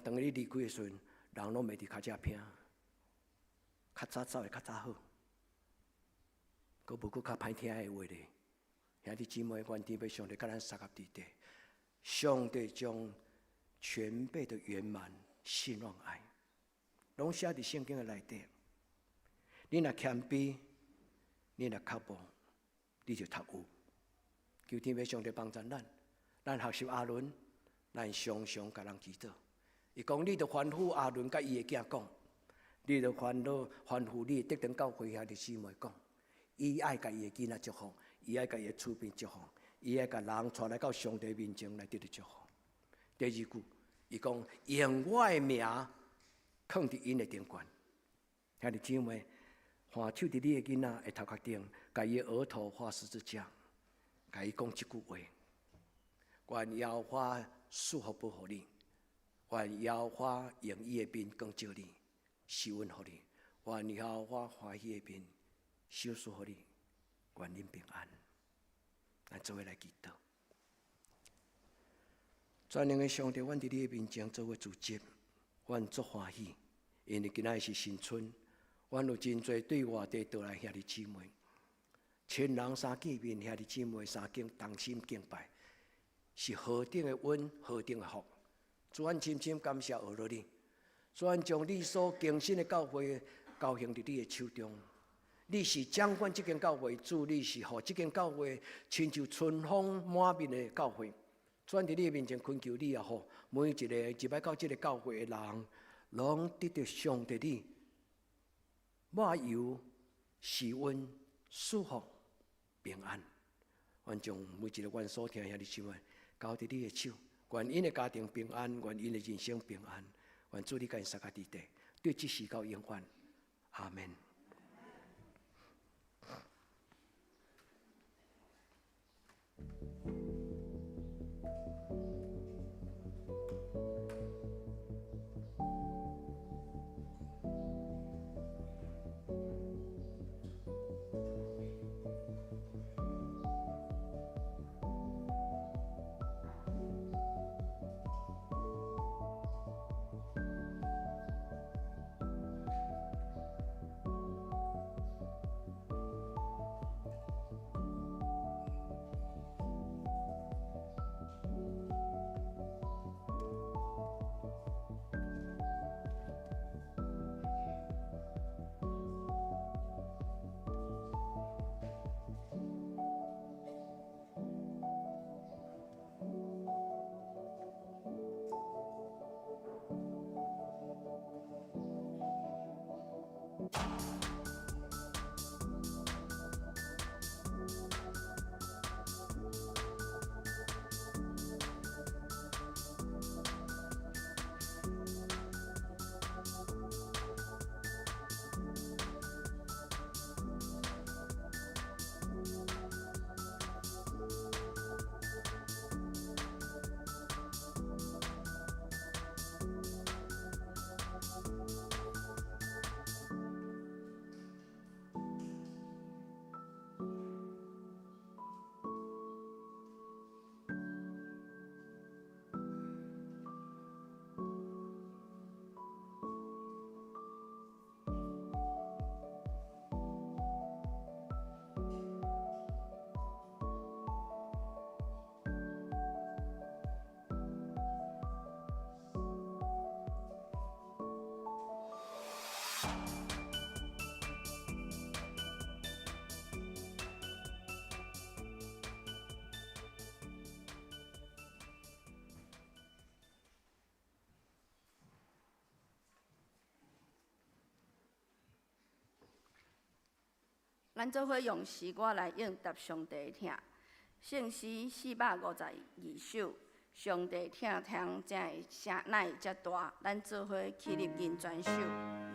Speaker 1: 等你离开的时阵，人拢袂伫较正拼，较早走会较早好，佫无佫较歹听的话咧。兄弟姊妹，愿天父上帝甲咱三合伫地，上帝将全备的圆满兴旺爱，拢写伫圣经的内底。你若谦卑，你若脚步，你就读有。求天父上帝帮助咱，咱学习阿伦，咱常常甲人祈祷。伊讲：你着吩咐阿伦甲伊的囝讲，你着吩咐你得等教会遐弟姊妹讲，伊爱甲伊的囡仔祝福，伊爱甲伊的厝边祝福，伊爱甲人带来到上帝面前来得到祝福。第二句，伊讲用我的名放伫因的顶冠，兄弟姊妹，换手伫你的囡仔的头壳顶，甲伊的额头画十字架，甲伊讲即句话：愿耶和华赐福保护你，愿耶和华用伊的面光照你，施恩互你，愿耶和华欢喜的面收赐互你，愿恁平安。咱做伙来祈祷。全能的上帝，阮伫你的面前做伙自责，阮足欢喜，因为今仔是新春，阮有真侪对外地倒来兄弟姊妹，千人三见面，兄弟姊妹三敬同心敬拜，是何等的恩，何等的福。主，阮深深感谢俄罗你，主，阮将你所更新的教会交行伫你的手中。你是掌管这间教会主，你是互这间教会亲像春风满面的教会。转伫你面前恳求你也好，每一个入来到这个教会的人，拢得到上帝你抹油、施恩、祝福、平安。阮将每一个阮所听兄弟姊妹交伫你的手，愿因的家庭平安，愿因的人生平安，愿主你甲因撒家伫地，对即时到永远。阿门。
Speaker 3: 咱做伙用诗歌来应答上帝的听。圣诗452首，上帝听听才会声乃会遮大。咱做伙起立吟全首。
Speaker 4: 我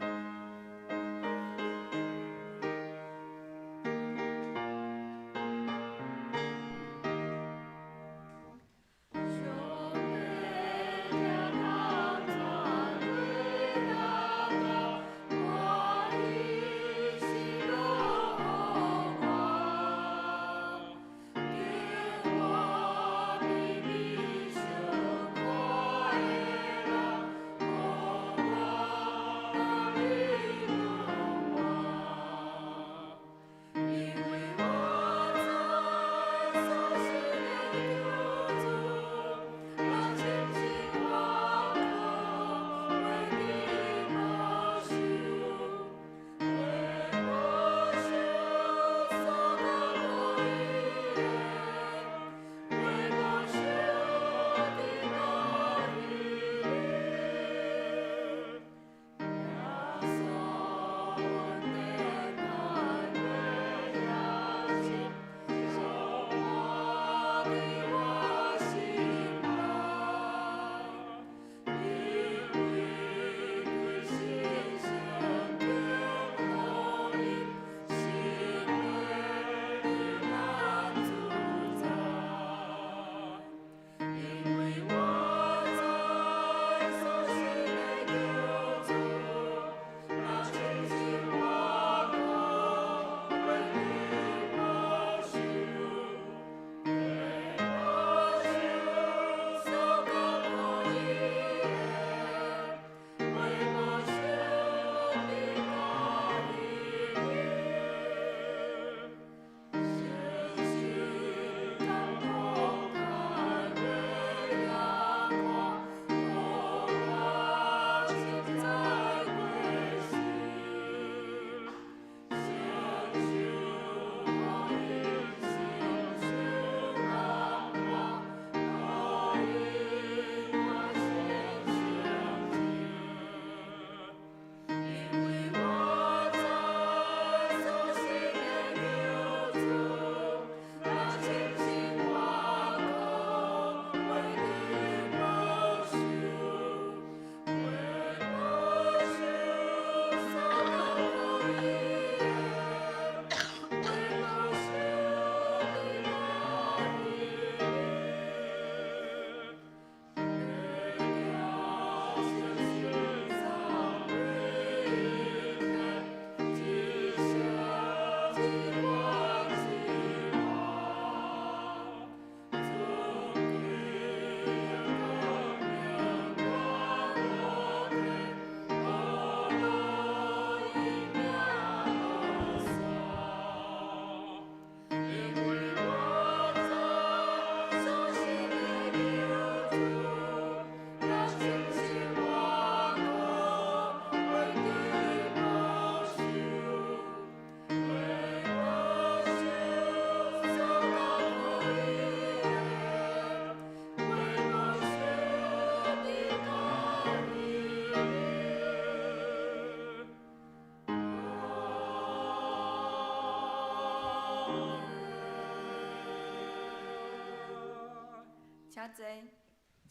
Speaker 3: 请坐，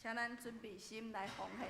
Speaker 3: 请咱准备心来奉献。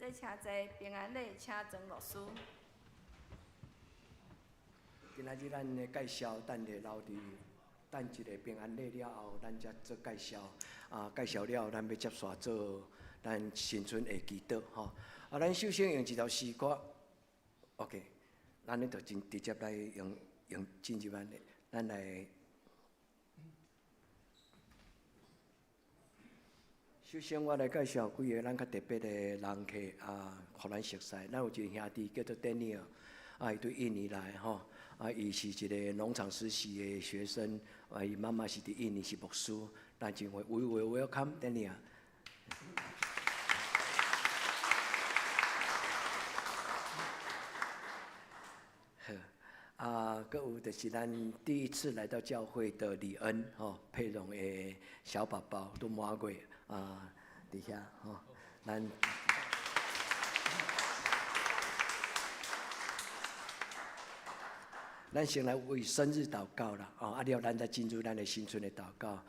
Speaker 3: 请坐，平安礼请庄牧师。
Speaker 1: 今仔日咱的介绍，等下留伫等一个平安礼了后，咱才做介绍。介绍了，咱要接续做咱新春的祈祷吼。咱首先用一条诗歌 ，OK， 咱咧就直接来用进入咱来。首先，我来介绍几个咱较特别的人客互咱熟悉。咱有一个兄弟叫做 Daniel， 伊对印尼来吼，伊是一个农场实习的学生，伊妈妈是伫印尼是牧师。咱真会 We will welcome Daniel。好，搁有就是咱第一次来到教会的李恩佩蓉的小宝宝都满月。伫遐咱先来为生日祷告啦，了咱再进入咱的新春的祷告。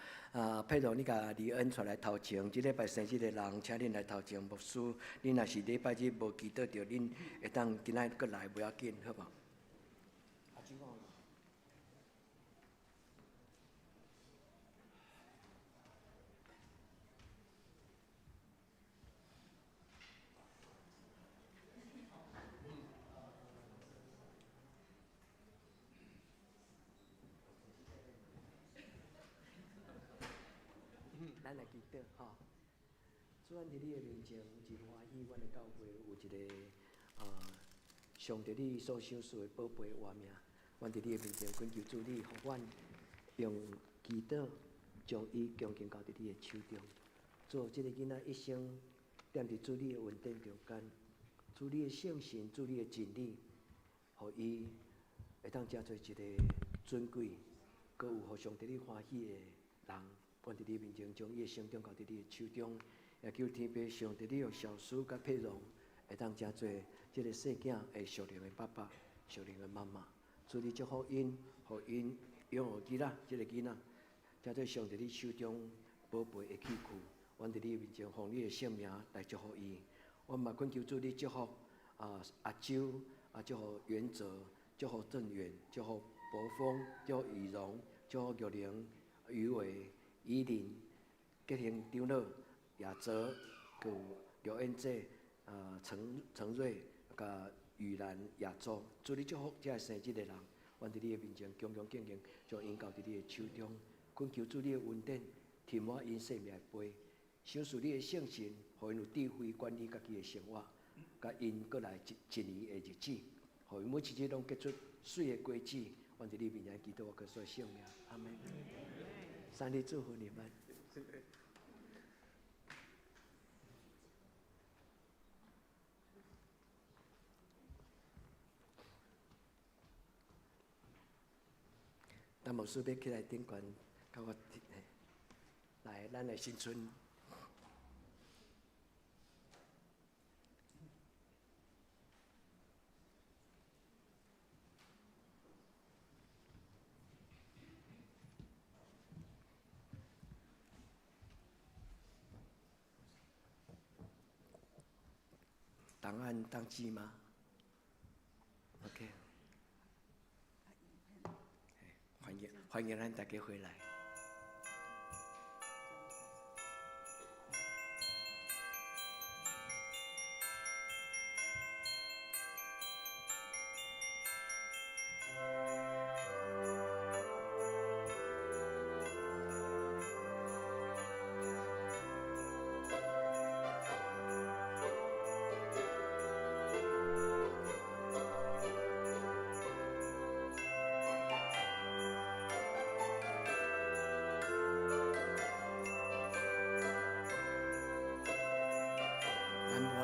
Speaker 1: 佩蓉，你甲李恩出来头前，即礼拜生日的人，请恁来头前牧师。恁若是礼拜日无祈祷着，恁会当今仔搁来不要紧，好无？咱来祈祷吼，主咱伫你的面前有一欢喜，阮的教会有一个上帝你所赏赐的宝贝活命，阮伫你的面前恳求主，你互阮用祈祷将伊恭敬交伫你的手中。做即个囡仔一生踮伫主你的稳定中间，主你的圣神，主你的真理，互伊会当成做一个尊贵，搁有互上帝你欢喜的人。阮伫你面前将伊的生长交伫你的手中，也求天父上帝你用小书甲佩容，会当成做即个细囝的属灵的爸爸、属灵的妈妈。主你祝福因，互因养育囡仔，即个囡仔，成做上帝你手中宝贝的器具。阮伫你面前奉你的圣名来祝福伊。阮嘛恳求主你祝福阿周，祝福元泽，祝福郑远，祝福博峰，祝福宇荣，祝福玉玲、余伟、依林、吉兴长老、亚泽，佮刘恩姐、陈瑞、甲雨兰、亚洲。主你祝福这个生即个人，阮伫你的面前恭恭敬敬，将因交伫你的手中，恳求主你的恩典，填满因生命的杯。享受你的圣神，互因有智慧管理家己的生活，甲因过来一年的日子，互因每一日拢结出水的果子。阮伫你面前祈祷，我告诉圣名，阿门。上帝祝福你们。咱牧师要起来顶悬，甲我来，咱的新春。档案当机吗 ？OK， 欢迎咱大家回来。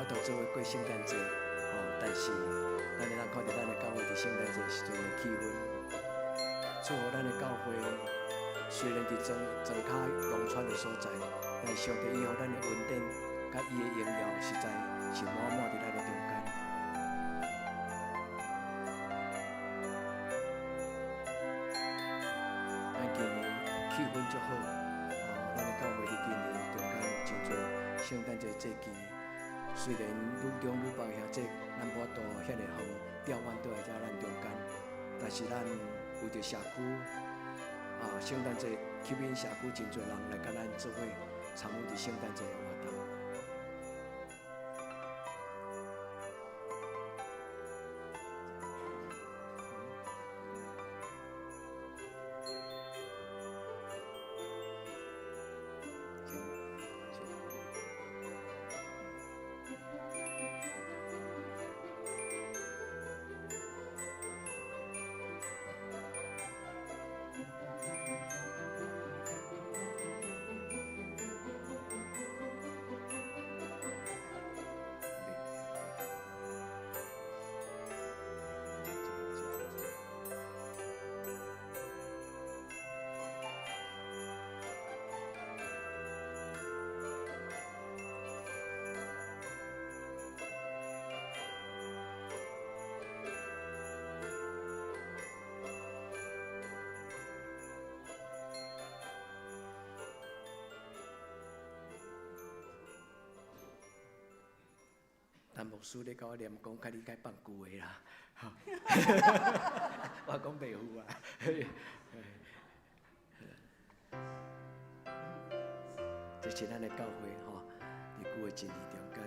Speaker 1: 都做伙过圣诞节，但是咱会当看到咱的教会伫圣诞节时阵的气氛，祝福咱的教会虽然伫庄卡农村的所在，但上帝以后咱的稳定，甲伊的荣耀实在是满满伫咱的中间。咱今年气氛足好，咱的教会伫今年中间有真侪圣诞节节期。虽然愈中愈北遐这咱无多遐尼远调换倒来遮咱中间，但是咱为着社区圣诞节吸引社区真侪人来甲咱做伙参与伫圣诞节的活动。但牧师咧甲我念讲，较你该放句话啦，我讲袂有啊。这是咱的教会吼，伫旧的一年中间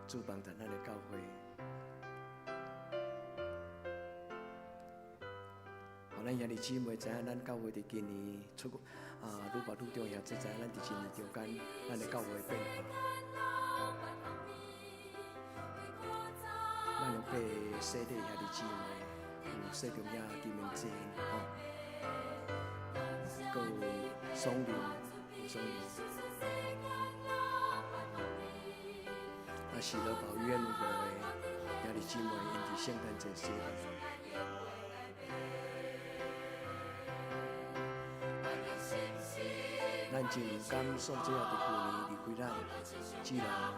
Speaker 1: 主办在咱的教会，互咱兄弟姊妹知影，咱教会伫今年愈办愈重要，即知影咱伫一年中间，咱的教会变化。咱用被洗礼兄弟姊妹，说中遐金明济吼，搁有松林，是老保院有5个兄弟姊妹，因伫圣诞节生日。咱真有感受，这也伫去年离开咱，只人个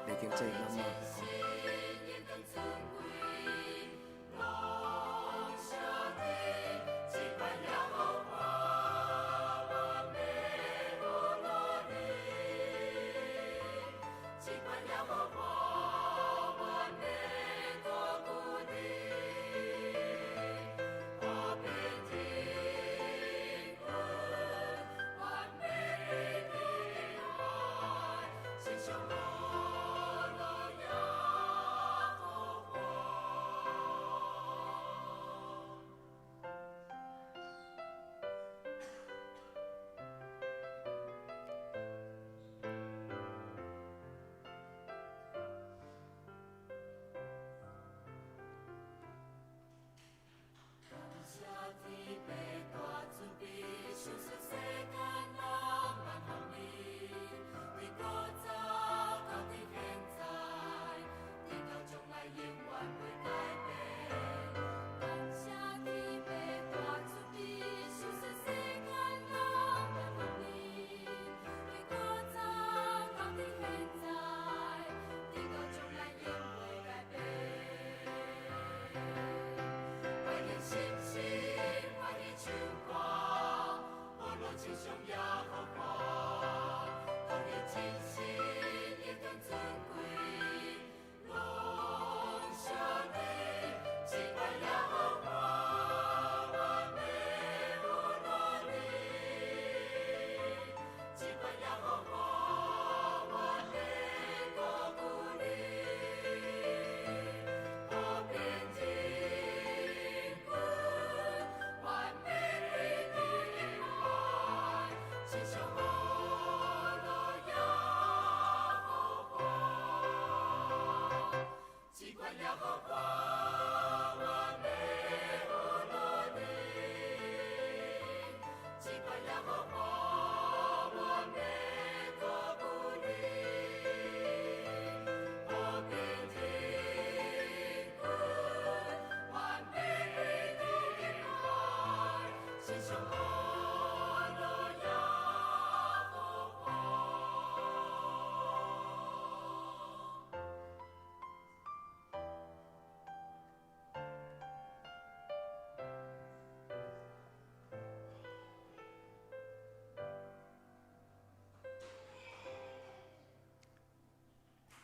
Speaker 1: 历经这慢慢吼。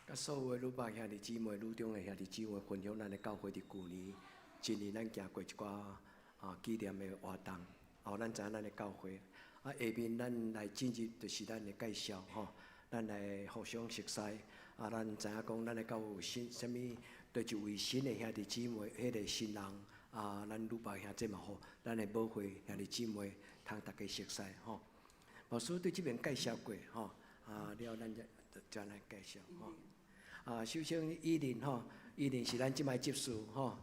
Speaker 1: 甲所有的女伯兄弟姊妹、女中的兄弟姊妹分享咱的教会伫旧年，一年咱行过一寡纪念的活动，后咱知影咱的教会。下面咱来进入就是咱的介绍吼，咱来互相熟悉。咱知影讲咱的教会有什么，对一位新的兄弟姊妹，迄个新人咱女伯兄这嘛好，咱的母会兄弟姊妹通大家熟悉吼。牧师对这边介绍过吼，了咱再来介绍吼。首先依林吼，依林是咱即摆执事吼，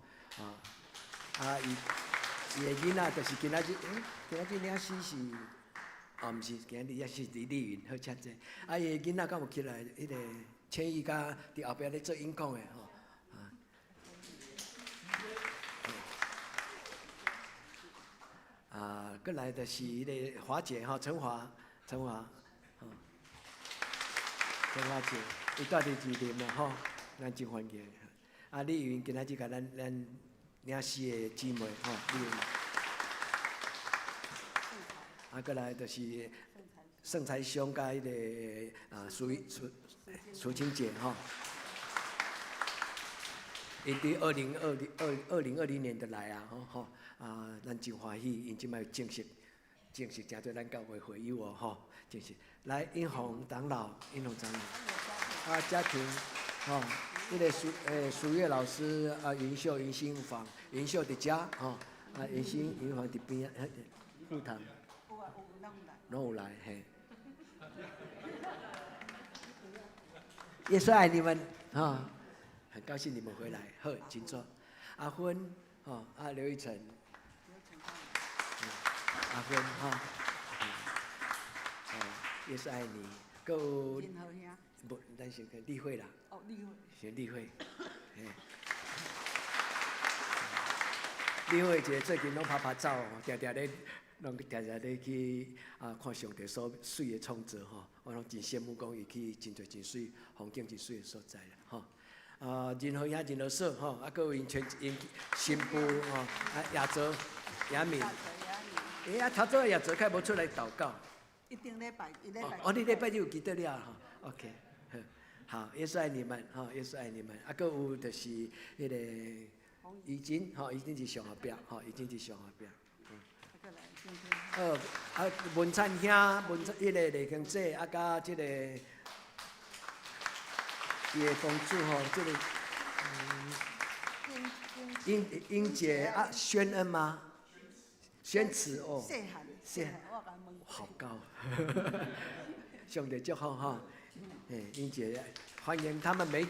Speaker 1: 伊的囡仔就是今仔日，今仔日领诗是，毋是今仔日也是李丽云，好请坐。伊的囡仔敢有起来，迄个千亿甲伫后壁咧做演讲的吼，过来就是迄个华姐吼，陈华，陈华姐。伊住伫吉林嘛吼，咱真欢迎。李云今仔日甲咱领诗的姊妹吼，李云。过来就是盛才兄甲迄个苏清姐吼。因伫2020年就来吼，咱真欢喜，因即摆正式真做咱教会会友吼，正式来英宏长老。家庭，迄个苏月老师云秀伫遮云芳伫边副堂，拢有来嘿。耶稣爱你们很高兴你们回来，好，请坐。阿芬哈，刘一成，阿芬哈，也是爱你，够不，咱先跟例会啦，
Speaker 4: 哦，例会，
Speaker 1: 先例会，例会节最近拢拍照哦，常常咧，拢常常咧去看上帝所水的创造吼，我拢真羡慕讲伊去真侪真水，风景真水的所在啦吼。任何兄、任何嫂吼，啊，各位因新妇吼，亚洲、亚敏，头早亚洲开无出来祷告。
Speaker 4: 一定礼拜，一礼拜。
Speaker 1: 哦，你礼拜就有记得了哈 ，OK， 好，也是爱你们哈，也是爱你们。搁有就是迄个已经哈，已经是上下表哈，已经是上下表。文灿兄，迄个李经姐，甲即个伊的公主吼，即个英姐宣恩吗？宣慈哦。
Speaker 4: 细汉，我甲问。
Speaker 1: 好高，上帝祝福哈，英姐欢迎他们每一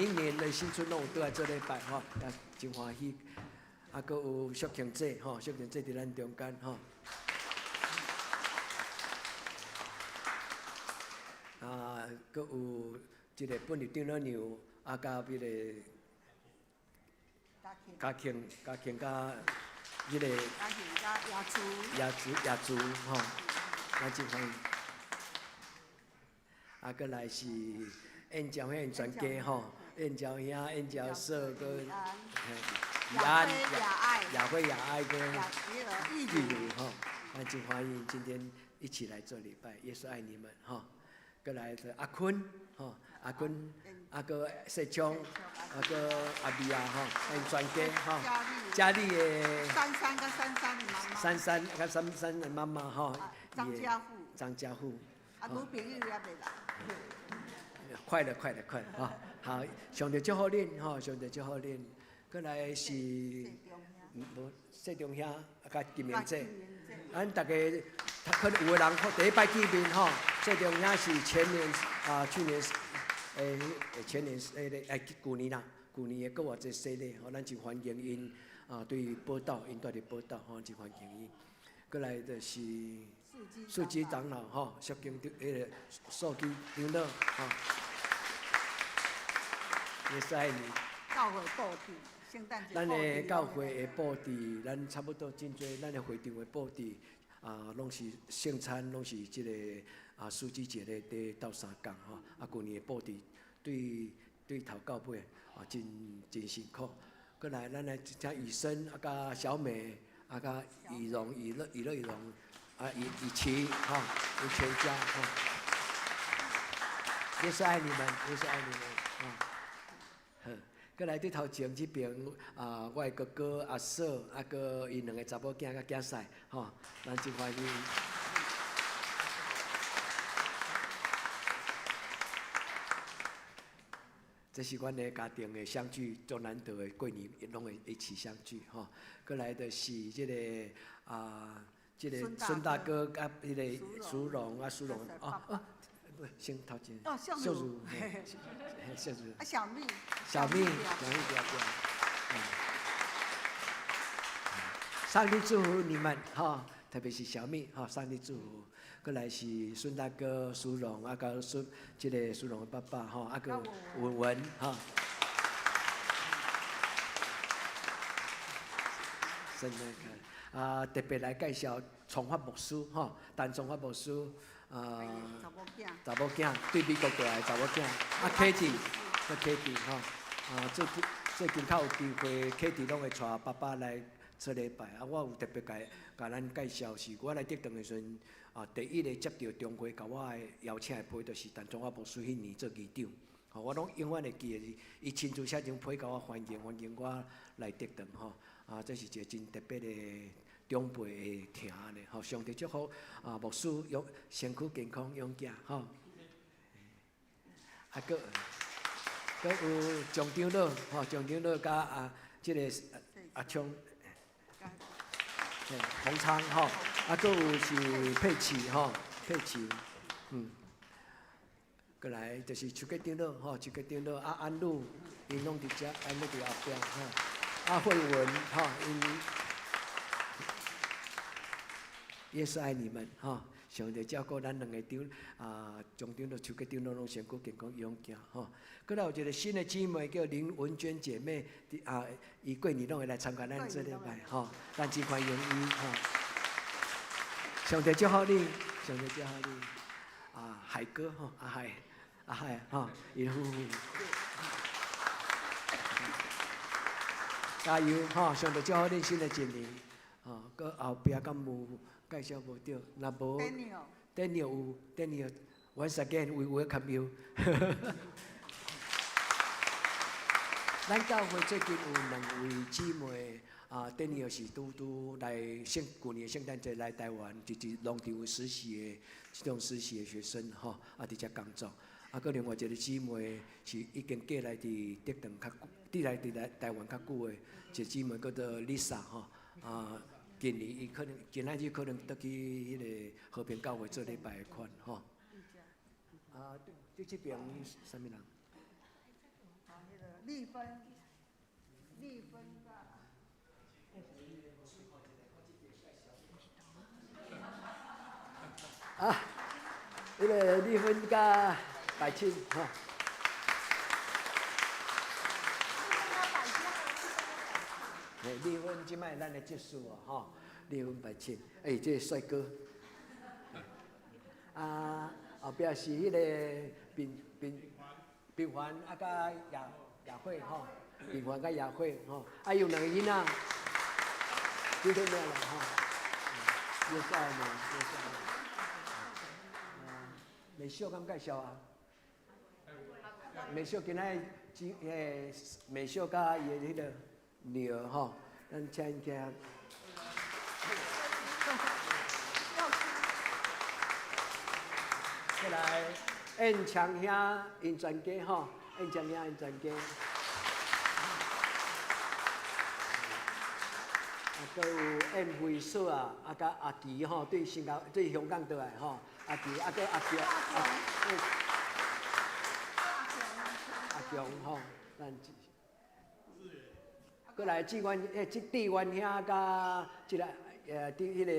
Speaker 1: 年的新春拢有倒来做礼拜哈，也真欢喜。搁有淑庆姐吼，淑庆姐伫咱中间吼。搁有一个本日长老娘，甲迄个嘉庆甲迄个亚珠吼。咱真欢喜，搁来是燕巢遐全家吼，燕巢兄、燕巢嫂跟雅慧、雅爱跟玉如吼，咱真欢迎今天一起来做礼拜，也是爱你们吼。搁来的阿坤吼，阿坤，搁谢昌，搁阿美啊吼，因全家吼，家里的
Speaker 4: 珊珊跟珊珊的妈妈。
Speaker 1: 珊珊跟珊珊的妈妈吼。张家富，
Speaker 4: 女朋友也未来。
Speaker 1: 快了哈！好，上帝祝福恁吼，上帝祝福恁。搁来是无谢中兄，甲金明姐，咱大家可能有个人第一摆见面吼，谢中兄是前年去年前年旧年啦，旧年的搁偌济洗礼，吼，咱真欢迎因对报道，因带嚟报道，吼，真欢迎因。搁来就是书记长老吼，肃经个书记长老吼，也是爱你。
Speaker 4: 教会布置，圣诞节。
Speaker 1: 咱的教会的布置，咱差不多真侪，咱的会场的布置拢是圣餐，拢是即个书记节咧斗相共吼。旧年的布置对头到尾真辛苦。搁来咱来请雨生甲小美甲雨荣、雨乐、雨荣。以琪哈，以全家哈，也是爱你们，也是爱你们搁来对头前这边我的哥哥阿嫂，搁伊两个查某囝甲囝婿吼，咱真欢喜。这是阮的家庭的相聚，最难得的过年，拢会一起相聚吼。搁来的是这个即个孙大哥甲迄个苏荣苏荣不先头前。
Speaker 4: 秀如，
Speaker 1: 秀如。
Speaker 4: 小蜜，
Speaker 1: 小蜜，上帝祝福你们哈，特别是小蜜哈，上帝祝福。过来是孙大哥、苏荣甲即个苏荣的爸爸哈，个文文哈。圣诞快乐。特别来介绍崇发牧师吼，陈崇发牧师查某囝对美国过来查某囝，Katie 吼，最近较有机会，Katie 拢会带爸爸来做礼拜，我有特别甲咱介绍，是我来得堂的时阵，第一个接到中华甲我的邀请的批，就是陈崇发牧师迄年做议长，我拢永远会记得，伊亲自写张批甲我欢迎我来得堂吼。这是一个真特别的长辈的听咧，吼，上帝祝福牧师身躯健康勇健，吼。搁有张长老，吼，张长老甲即个阿昌，洪昌，吼，搁有是佩奇，吼，佩奇，过来就是邱家长老，吼，邱家长老安禄，因拢伫遮，安禄伫后壁，吼。慧文哈，也是爱你们哈。上帝照顾咱两个长中长到手个长拢身躯健康勇行哈。过来有一个新的姊妹叫林文娟姐妹，伊过年拢会来参加咱这礼拜哈，咱真欢迎伊哈。上帝祝福你，上帝祝福你海哥哈，阿海哈，伊夫妇。加油哈！上帝祝福你新的一年，搁后壁敢有介绍无着？若无，Daniel，Once again we welcome you 咱教会最近有2位姊妹，Daniel 是拄来去年圣诞节来台湾，就是农场有实习的这种实习的学生哈，伫遮工作。搁另外一个姊妹是已经过来伫德长较久。伫来台湾较久的一个姊妹叫做 Lisa 吼，今年伊可能今仔日可能得去迄个和平教会做礼拜的款吼。这边啥物人？
Speaker 4: 丽芬
Speaker 1: 迄个丽芬甲白青吼。丽芬即摆咱的结束吼，丽芬白青，这个帅哥。后壁是迄个平凡甲雅慧吼，平凡甲雅慧吼，有2个囡仔，今天没有了吼，介绍呢，美秀敢介绍美秀今仔美秀甲伊的迄个女儿吼，咱请因家。再来，燕强兄因全家吼，燕强兄因全家。搁有燕慧嫂甲阿琪吼，对香港倒来吼，阿琪搁阿强吼，咱。过来志愿志愿兄甲迄个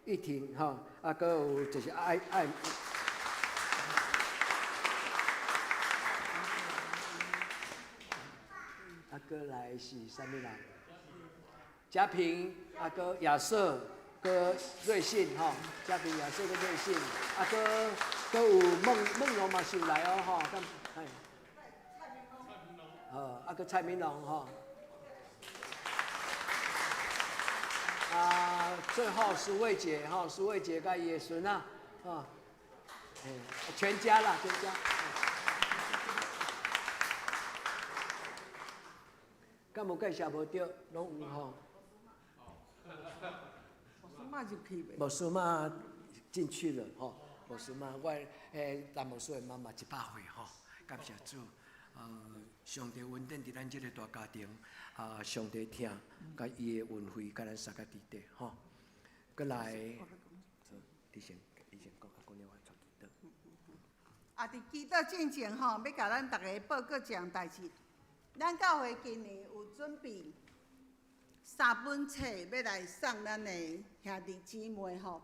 Speaker 1: 玉婷吼，搁有就是爱，过来是啥物人？嘉平，搁亚瑟，搁瑞信吼，嘉平、亚瑟搁瑞信，搁有梦龙嘛是有来哦吼，搁蔡明龙吼，最后苏慧姐吼，苏慧姐甲伊的孙全家啦，全家。敢无介绍无着，拢有吼。无苏妈进去了吼，无苏妈，蓝无苏的妈妈100岁吼，感谢主。上帝恩典伫咱这个大家庭，上帝听，甲伊的恩惠，甲咱三个伫底吼。过来，你先讲，讲了我传祈祷。
Speaker 4: 伫祈祷进前吼，要甲咱大家报告一样代志。咱教会今年有准备3本册要来送咱的兄弟姊妹吼。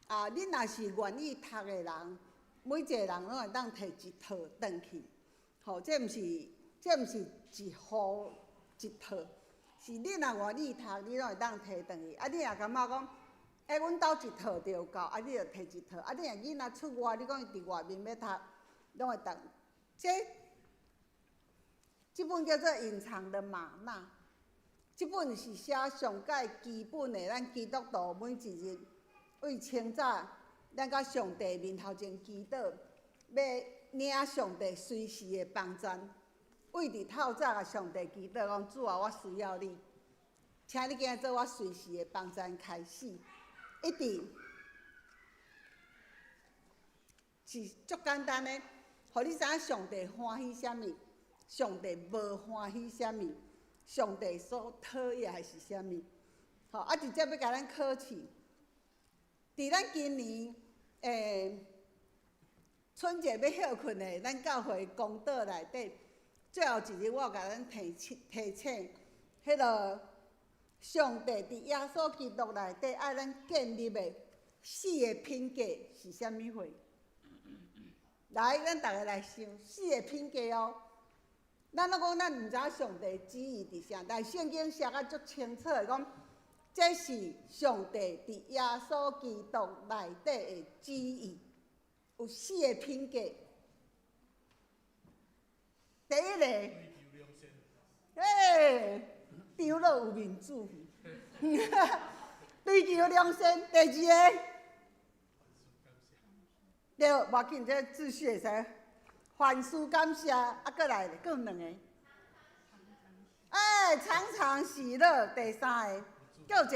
Speaker 4: 恁若是愿意读的人，每一个人拢会当摕1套转去。吼，这毋是1户1套，是你若愿意读，你拢会当摕转去。你若感觉讲，阮兜1套就有够，你就摕1套。你若囡仔出外，你讲伊伫外面要读，拢会当。这本叫做《隐藏的玛纳》，这本是写上界基本的，咱基督徒每一日为清早，咱甲上帝面头前祈祷，要领上帝随时的帮助。为伫透早甲上帝祈祷，讲主啊，我需要你，请你今日做我随时的帮助开始，一直是足简单的，互你知影上帝欢喜啥物。上帝无欢喜啥物，上帝所讨厌的是啥物？吼，直接要甲咱考试。伫咱今年春节要休困的，咱教会公道内底，最后一日，我有甲咱提醒，迄个上帝伫耶稣基督内底爱咱建立的4个品格是啥物货？来，咱逐个来想4个品格哦。咱讲咱毋知影上帝旨意伫啥，但圣经写啊足清楚的讲，这是上帝伫耶稣基督内底的旨意，有4个品格。第一个，长老有面子，追求良心。第二个，对，无要紧，这秩序会使。凡事感谢，搁来，搁有2个。常常喜乐。第3个，叫一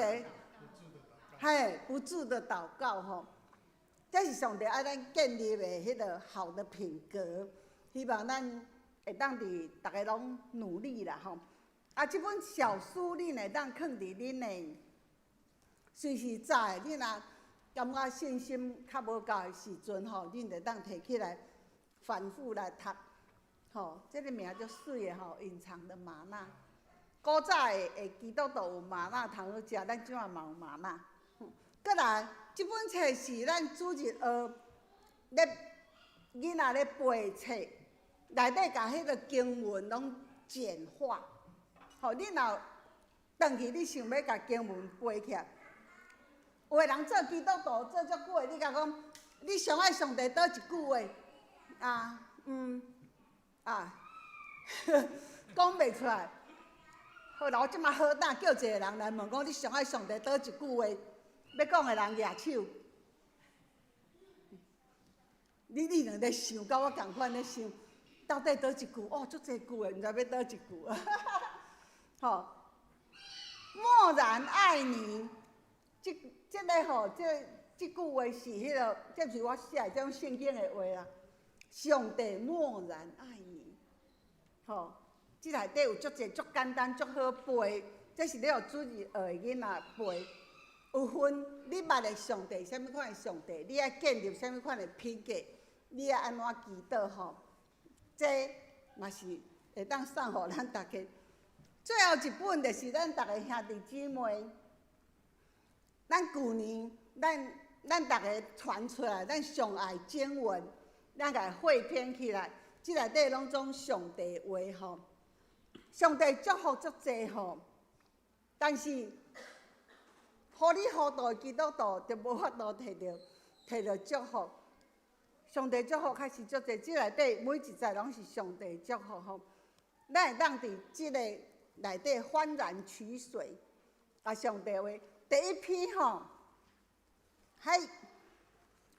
Speaker 4: 个，不住的祷告吼。这是上帝爱咱建立的迄个好的品格，希望咱会当伫大家拢努力啦吼。这本小书恁会当放伫恁的随时在，恁若感觉信心较无够的时阵吼，恁就当摕起来反复来读。吼，这个名足水的吼，隐藏的玛纳。古早的基督徒有玛纳通好食，咱即马嘛有玛纳。搁来，这本册是咱主日咧囡仔咧背册，内底甲迄个经文拢简化。吼，你若转去，你想要甲经文背起来，有的人做基督徒做足久的，你甲讲，你上爱上帝倒一句话？讲袂出来。好啦，我即马好胆叫一个人来问讲，你上爱上帝倒一句话？要讲的人举手。你两咧想，甲我同款咧想，到底倒一句？足侪句的，毋知要倒一句。吼，默然爱你，这个吼，这句话是迄个，这是我写的这种圣经的话啦。上帝默然爱你，吼，这内底有足侪足简单足好背，这是你互主日学的囡仔背。有分你捌的上帝，啥物款的上帝，你爱建立啥物款的品格，你爱安怎祈祷吼？这嘛是会当送互咱大家。最后一本就是咱大家兄弟姊妹，咱去年咱大家传出来，咱上爱经文，咱甲汇编起来，即内底拢总上帝话吼。上帝祝福足济吼，但是糊里糊涂的基督徒就无法度摕到祝福。上帝祝福确实足济，即内底每一节拢是上帝祝福吼。咱会当伫即个内底幡然取水，上帝话第一篇吼，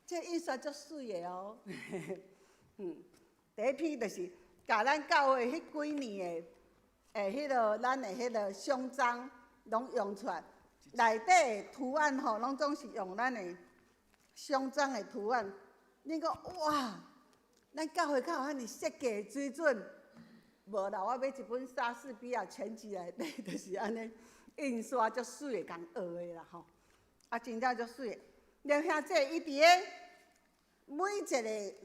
Speaker 4: 这印刷足水的哦。第一篇就是甲咱教会迄几年的迄个咱的迄个胸章拢用出来，内底的图案吼，拢总是用咱的胸章的图案。你讲哇，咱教会较有遐尼设计的水准。无啦，我买一本莎士比亚全集内底，就是安尼印刷足水的，共学的啦吼。真正足水的。了兄弟，伊伫个每一个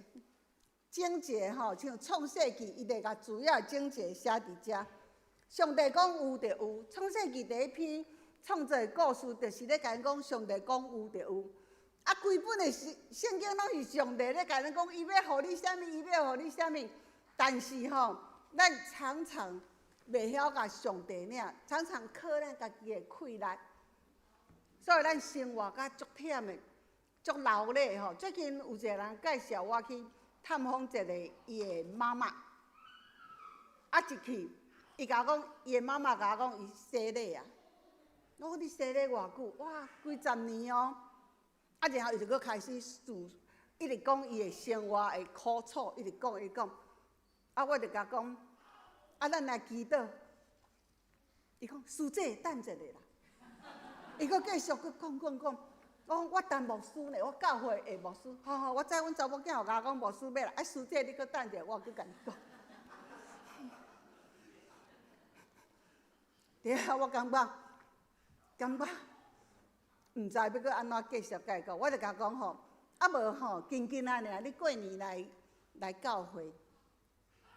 Speaker 4: 经节吼，像创世纪，伊就甲主要经节写伫遮。上帝讲有就有，创世纪第一篇创造的故事，就是咧甲咱讲上帝讲有就有。规本的圣经拢是上帝咧甲咱讲，伊要互你啥物，伊要互你啥物，但是吼。咱常常袂晓甲上帝领，常常靠咱家己的气力，所以咱生活甲足忝的，足劳累吼。最近有一个人介绍我去探访一个伊的妈妈，一去，伊甲我讲，伊的妈妈甲我讲，伊生礼啊。我讲你生礼偌久？哇，几十年哦。然后伊就搁开始一直讲伊的生活的苦楚，一直讲。我就甲讲，咱来祈祷。伊讲，师姐等一下啦。伊搁继续搁讲。我讲我当牧师呢，我教会的牧师。好，我知阮查某囝有甲我讲牧师要来，师姐你搁等一下，我搁甲你讲。对啊，我感觉，毋知要搁安怎继续甲伊讲，我就甲讲吼，无吼，近仔尔，你过年来教会。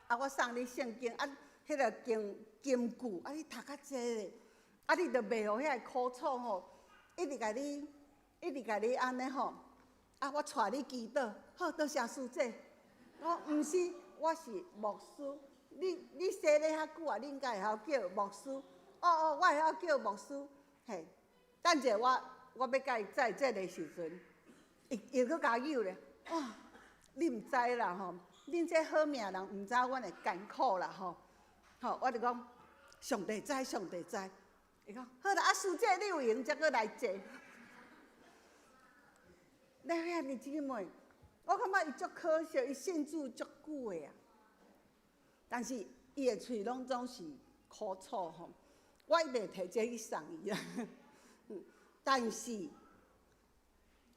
Speaker 4: 啊，我送你圣经，啊，迄个金句，啊，你读较济咧，啊，你着袂互遐苦楚吼，一直甲你安尼吼，啊，我带你祈祷，好，多谢师姐。我毋是，我是牧师。你洗咧遐久啊，恁敢会晓叫牧师？哦，我会晓叫牧师。嘿，等者我要甲伊载这个时阵，伊佫甲我扭咧。哦，你毋知啦吼，恁这好命人毋知阮会艰苦啦吼。吼，我就讲上帝知，上帝知。伊讲好啦，啊师姐你有闲则佫来坐。咱遐尼姊妹，我感觉伊足可惜，伊信主足久的啊。但是伊的喙拢总是苦楚吼，我一定摕这去送伊啊。但是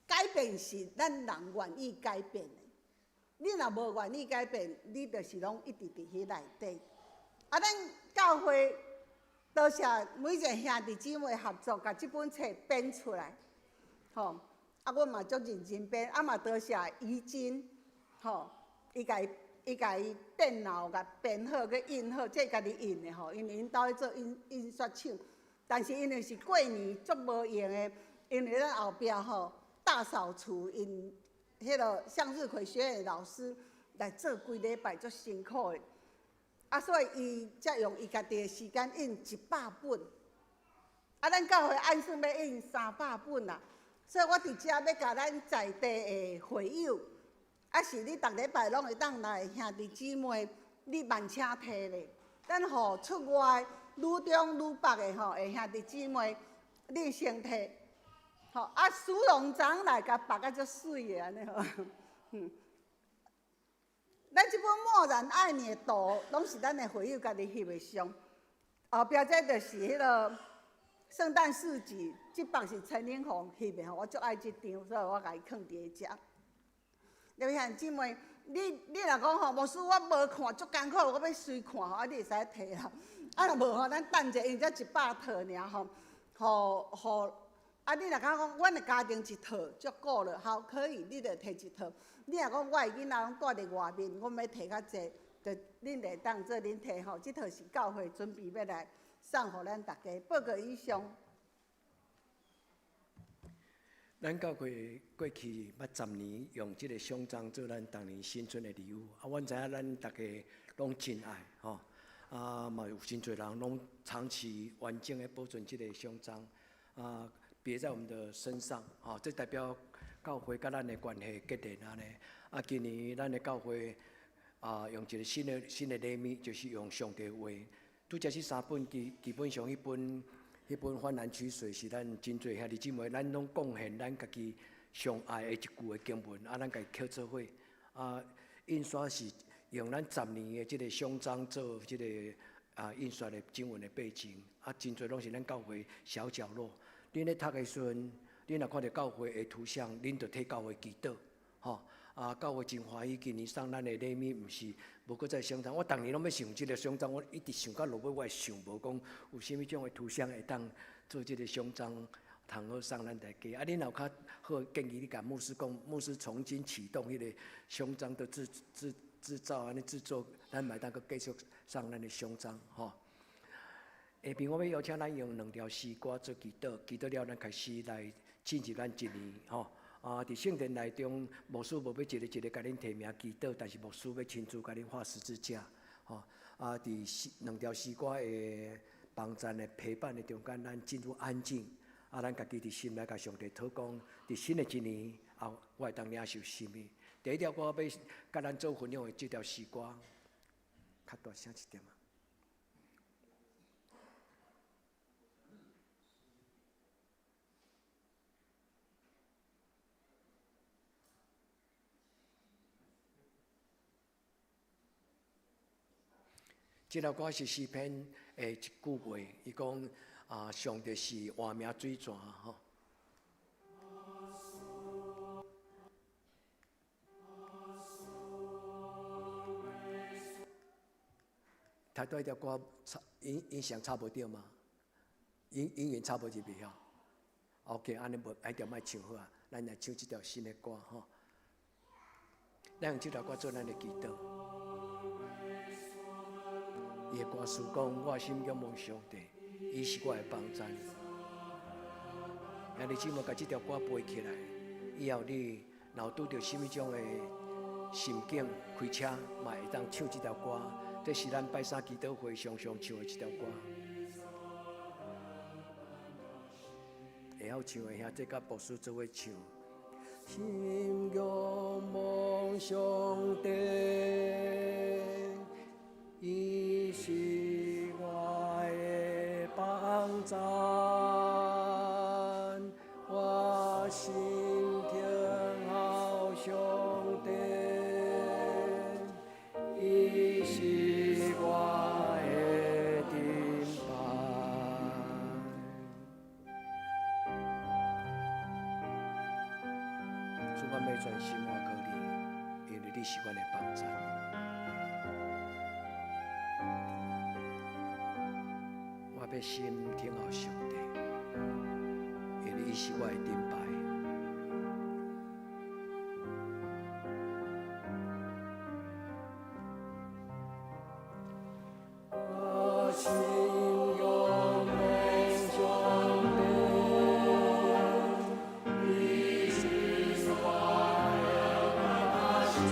Speaker 4: 改变是咱人愿意改变的，你若无愿意改变，你就是拢一直伫迄内底。啊，咱教会多谢每一个兄弟姊妹合作，甲即本册编出来，吼。啊，阮嘛足认真编，啊嘛多谢怡珍，吼，伊甲伊电脑甲编好，佮印好，这家己印的吼，因为因兜咧做印刷厂，但是因为是过年足无用的，因为咱后壁吼大扫除，因迄个向日葵学院的老师来做规礼拜足辛苦的，啊，所以伊才用伊家己的时间印100本，啊，咱教会按算要印300本啦。所以我伫遮要甲咱在地的会友，啊是你逐礼拜拢会当来兄弟姊妹，你慢请摕咧。咱互出外愈中愈北的吼，的兄弟姊妹，你先摕。吼啊，苏龙长来甲绑啊足水的安尼吼。咱即本《默然爱你》的图，拢是咱的会友家己翕的相。后壁这就是迄个。圣诞市集，即帮是陈玲红翕的吼，我足爱即张，所以我甲伊放伫遮。各位兄弟姊妹，你若讲吼，牧师我无看，足艰苦，我要随看吼，啊你会使摕啦。啊若无吼，咱等者，因才100套尔吼，啊你若讲阮的家庭一套足够了，好可以，你着摕一套。你若讲我的囡仔拢住伫外面，我要摕较济，着恁会当做恁摕吼，即套是教会准备要来。送互咱大家，报告以上。
Speaker 1: 咱教会过去捌10年，用这个胸章做咱当年新春的礼物。啊，阮知影咱大家拢真爱吼，啊嘛有真侪人拢长期完整的保存这个胸章，啊别在我们的身上，啊这代表教会甲咱的关系结连安尼。啊，今年咱的教会啊用一个新的礼物，就是用上帝话。拄则是3本，基本上迄本泛蓝取水是咱真侪兄弟姊妹，咱拢贡献咱家己上爱的一句的经文，啊，咱家己刻做伙。啊，印刷是用咱10年的即个胸章做即个印刷的经文的背景，啊，真侪拢是咱教会小角落。恁咧读的时阵，恁若看到教会的图像，恁就替教会祈祷，吼。啊，教会真欢喜，今年送咱的礼物，毋是无搁再胸章。我逐年拢要想即个胸章，我一直想到落尾，我会想无讲有啥物种的图像会当做即个胸章，通好送咱大家。啊，恁若有较好建议，你甲牧师讲，牧师重新启动迄个胸章的制造安尼制作，咱嘛当搁继续送咱的胸章吼。下边我要邀请咱用2条诗歌做祈祷，祈祷了，咱开始来进入咱一年吼。啊！伫圣殿内中，牧师无要一个甲恁提名祈祷，但是牧师要亲自甲恁画十字架，吼！啊！伫2条诗歌的帮赞的陪伴的中间，咱进入安静，啊！咱家己伫心内甲上帝祷讲，伫新的一年后，我会当领受什么？第一条我要甲咱做分享的这条诗歌，较大声一点啊！这条歌是诗篇的一句话，伊讲啊，上帝是活命水泉吼。睇到一条歌音响差不多嘛，音源差不多未晓。OK， 安尼无爱条莫唱好啊，咱来唱这条新的歌吼。咱用这条歌做咱的祈祷。伊的歌词讲：我心仰望上帝，伊是我的帮站。兄弟姊妹，把这条歌背起来，以后你若有拄到什么种的心境，开车嘛会当唱这条歌。这是咱拜三祈祷会常常唱的一条歌。会晓唱的兄弟，甲牧师做伙唱。心仰望上帝，伊是我的帮站，我心听好上帝，伊是我的顶牌。主，我要专心倚靠你，因为你是我的帮站。我要心听候上帝，因为伊是我的顶牌。我心仰望上帝，伊是我的帮站，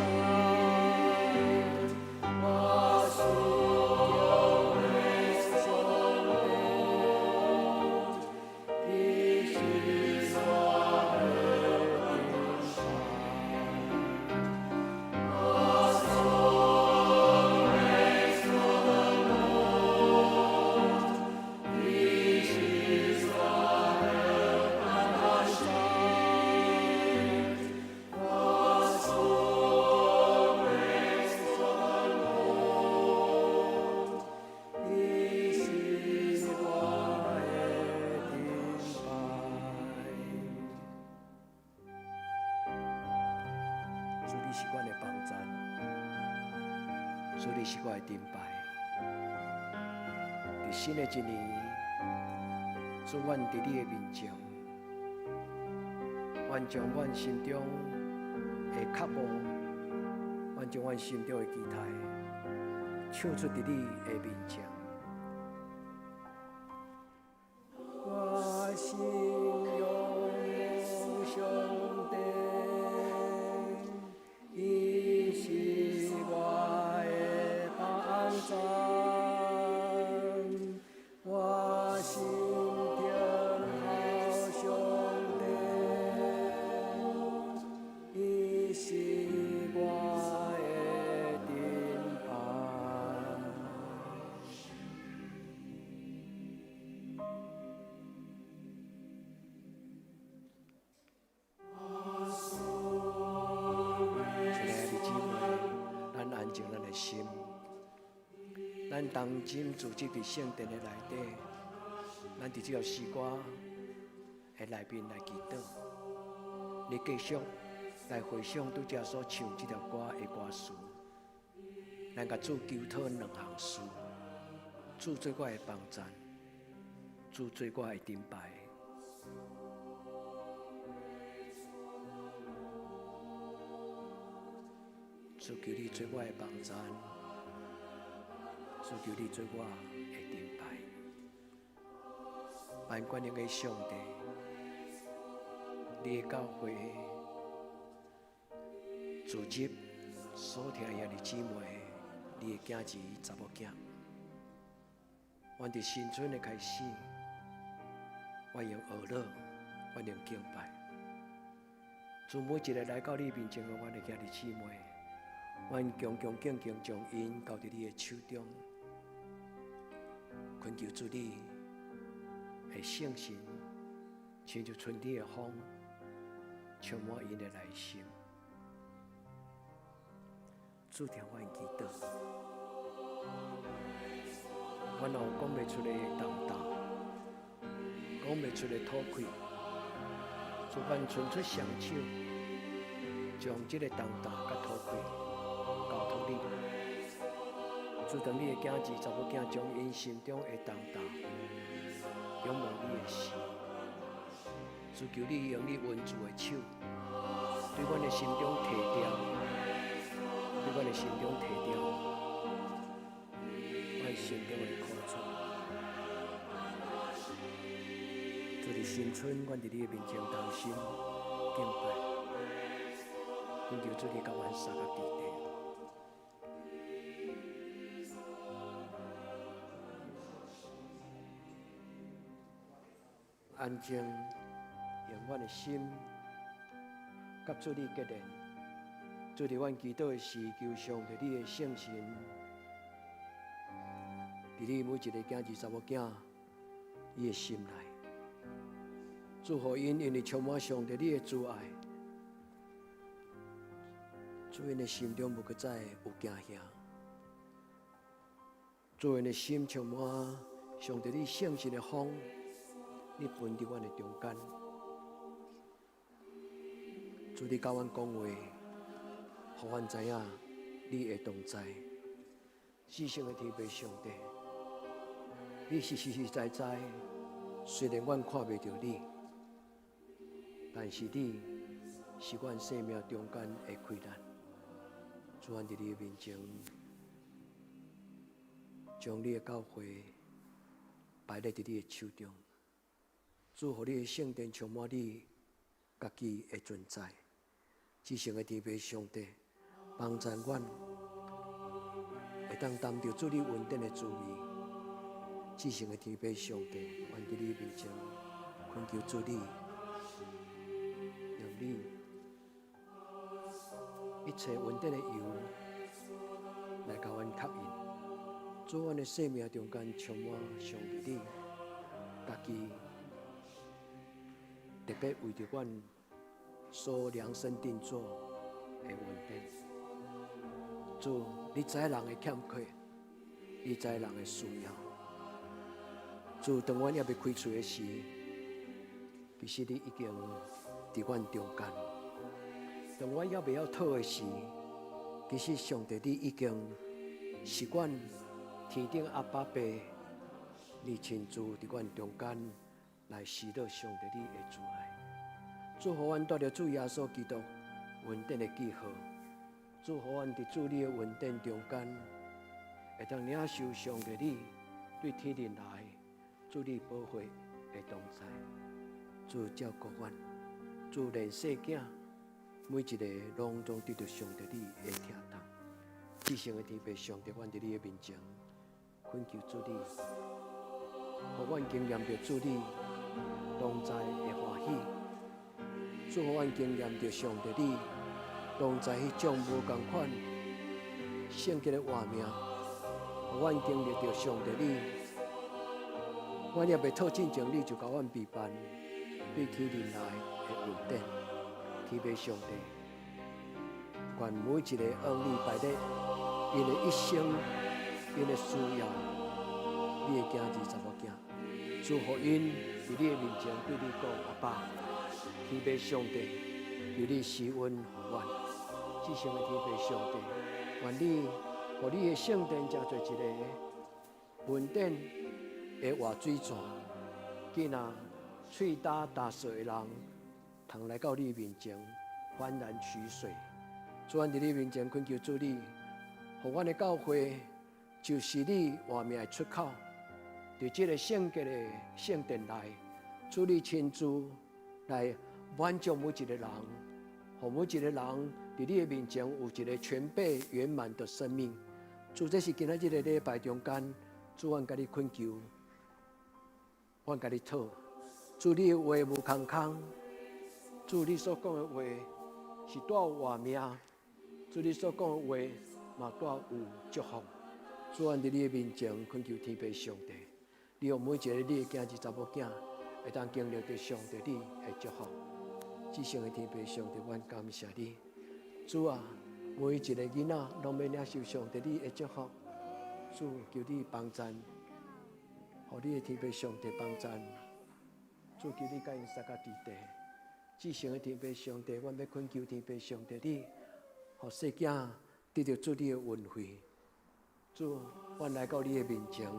Speaker 1: 我心是我的帮站，主你是我的顶牌。在新的一年，主阮伫你的面前，阮将阮心中的渴慕，阮将阮心中的期待，唱出伫你的面前。我心仰望上帝。伊是我的帮站，我心听候上帝，伊是我的顶牌。心，咱当今自己伫圣殿的内底，咱伫这条诗歌的内面来祈祷，你继续来回想拄则所唱这条歌的歌词，咱甲主求讨两项事：主做我的帮站，主做我的顶牌。主求你做我的帮站，主求你做我的顶牌。万管能的上帝，你的教会组织所听兄弟姊妹，你的囝儿查某囝，阮伫新春的开始，我用学乐，我用敬拜，主每一个来到你面前的阮的兄弟姊妹。阮恭恭敬敬将因交伫你的手中，恳求主你的圣神，亲像春天的风，充满因的内心。主听阮祈祷，阮若有讲袂出的动荡，讲袂出的吐气，主阮伸出双手，将这个动荡甲吐气。交托你，主当你的囝儿、查某囝将因心中的动荡，仰望你的心，主求你用你温柔的手，对阮的心中提掉，对阮的心中提掉，阮心中阮的苦楚。主伫新春，阮伫你的面前同心敬拜，恳求主你甲阮三个地地。安静，用阮的心甲主你结连。主伫阮祈祷的时，求上帝你的圣神，伫你每一个囝儿查某囝伊的心内。祝福因，因为充满上帝你的慈爱，祝因的心中无搁再有惊吓。祝因的心充满上帝你圣神的风，你分伫阮的中间。祝你甲阮讲话，互阮知影你的同在。至圣的天父上帝，你是实实在在，虽然阮看袂到你。但是你是阮生命中间的开展，主阮伫你的面前，将你的教会摆在伫你的手中，祝福你的圣殿充满你家己的存在。至圣的天父上帝，帮助阮会当担着主你稳定的滋味。至圣的天父上帝，阮伫你的面前恳求主你。你一切稳定的油来甲阮吸引，做阮的生命中间充满上帝你家己特别为着阮所量身定做的稳定。主，你知人的欠缺，你知人的需要。主，当阮还未开喙的时，其实你已经伫阮中间，当阮还未晓讨的时，其实上帝你已经是阮天顶阿爸爸，你亲自伫阮中间来施到上帝你的慈爱。祝福阮带着主耶稣基督稳定的记号，祝福阮伫主你的稳定中间，会当领受上帝你对天灵来主你保护的同在，主照顾阮。主连世囝每一个拢总得到上帝你的疼痛。至圣的天父上帝，阮伫你的面前恳求主你，互阮经验着主你同在的欢喜，祝福阮经验着上帝你同在迄种无共款圣洁的画面，互阮经历着上帝你，阮也未讨进前你就甲阮陪伴，对天灵来的稳定。天父上帝，愿每一个恩义摆在因的一生，因的需要，你的囝儿查某囝，祝福因伫你的面前对你讲阿爸，天父上帝，求你施恩互阮。至圣的天父上帝，愿你互你的圣殿成做一个稳定的活水泉，囡仔喙打舌的人，通来到你面前幡然取水。主，阮伫你面前恳求主你，互阮的教会就是你话命的出口，伫这个圣洁的圣殿内，主你亲自来满足每一个人，互每一个人伫你的面前有一个全备圆满的生命。主，这是今仔日的礼拜中间，主，阮甲你恳求，阮甲你讨。主，你的话无空空，主，你所讲的话是带有活命，主，你所讲的话嘛带有祝福。主，阮伫你的面前恳求天父上帝，你让每一个你的囝儿查某囝会当经历到上帝你的祝福。至圣的天父上帝，阮感谢你。主啊，每一个囡仔拢要领受上帝你的祝福。主，求你帮助，互你的天父上帝帮助。主，求你甲因三甲地地。至圣的天父上帝，阮要恳求天父上帝你，互世囝得到主你的恩惠。主，阮来到你的面前，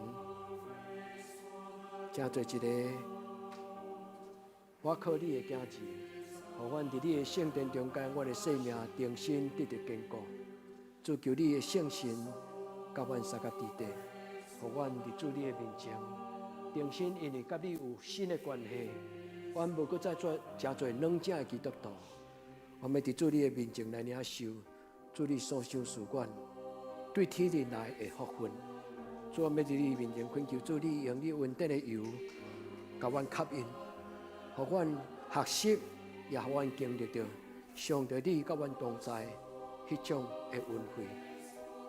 Speaker 1: 正做一个我靠你的囝儿，互阮伫你的圣殿中间，我的生命重新得到坚固。主，求你的圣神甲阮三甲地地，互阮伫主你的面前，重新因为甲你有新的关系，阮无搁再做真侪软正的基督徒，我们伫主你的面前来领受主你所想事愿对天人来的福分。主，我们伫你面前恳求主你用你稳定的油，甲阮吸引，互阮学习，也互阮经历到上帝你甲阮同在迄种的恩惠。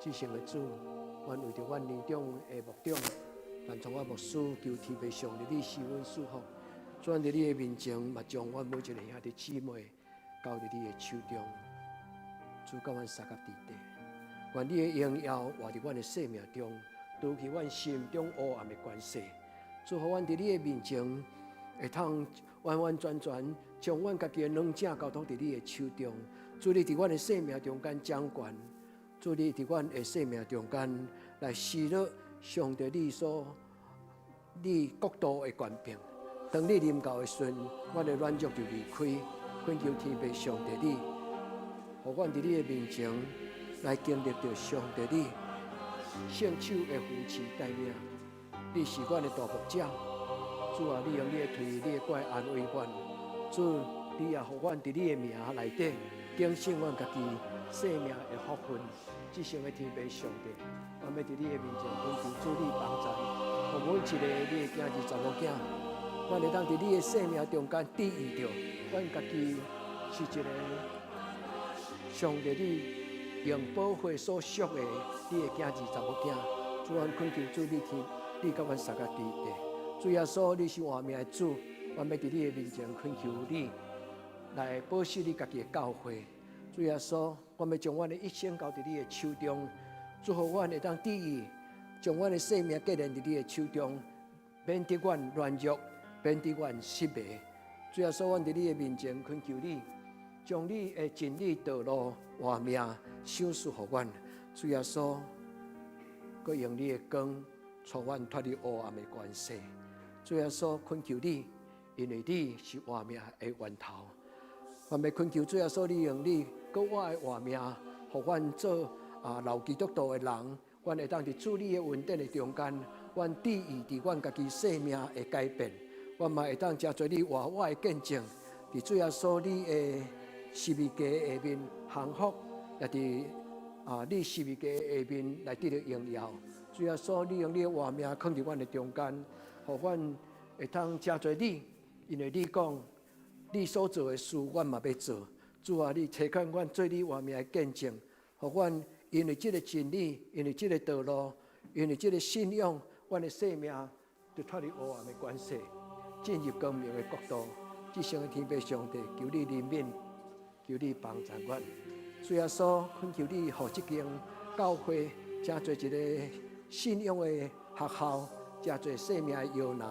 Speaker 1: 至圣的主，阮为着阮年中的牧长，但从我牧师求天父上帝你施阮祝福。主，阮伫你的面前，嘛将阮每一个兄弟姊妹交伫你的手中。主，甲阮三甲地底，愿你的荣耀活伫阮的生命中。除去阮心中黑暗的关系，祝福阮伫你的面前，会通完完全全将阮家己的软正交托伫你的手中。主，你伫阮的生命中间掌权，主，你伫阮的生命中间来施乐上帝你国度的权柄。当你临到的时阵，阮的软弱就离开。恳求天父上帝你，互阮伫你的面前来经历到上帝你。圣手的扶持带领，你是阮的大牧者。主啊，你用你的腿、你的拐安慰阮。主，你也互阮伫你的名内底，更新阮家己生命的福分。至圣的天父上帝，我们伫你的面前恳求主你帮助，互每一个你的囝儿、查某囝，阮会当伫你的生命中间体验到，阮家己是一个上帝你。用宝血所赎的你的囝儿、查某囝，主，阮恳求主你甲阮三甲地地。主耶稣，你是活命的主，阮要伫你的面前恳求你来保守你家己的教会。主耶稣，阮要将阮的一生交伫你的手中，祝福阮会当得意，将阮的生命结连伫你的手中，免得阮软弱，免得阮失迷。主耶稣，阮伫你的面前恳求你，将你的真理道路活命。赏赐予阮，主耶稣，佮用你的光，带阮脱离黑暗的关系。主耶稣，恳求你，因为你是活命的源头。我要恳求主耶稣，你用你佮我的活命，互阮做老基督徒的人，阮会当伫主你的稳定的中间，阮得意伫阮家己生命的改变，阮嘛会当真侪你活我的见证，伫主耶稣你的十字架下面幸福。也伫你十字架下面来得到荣耀。主耶稣，你用你的活命放伫阮的中间，互阮会通真侪你，因为你讲你所做的事，阮嘛要做。主啊，你差遣阮做你活命的见证，互阮因为这个真理，因为这个道路，因为这个信仰，阮的生命就脱离黑暗的关系，进入光明的国度。至圣的天父上帝，求你怜悯，求你帮助阮。主耶稣，恳求你，互这间教会真侪一个信仰的学校，真侪生命的摇篮。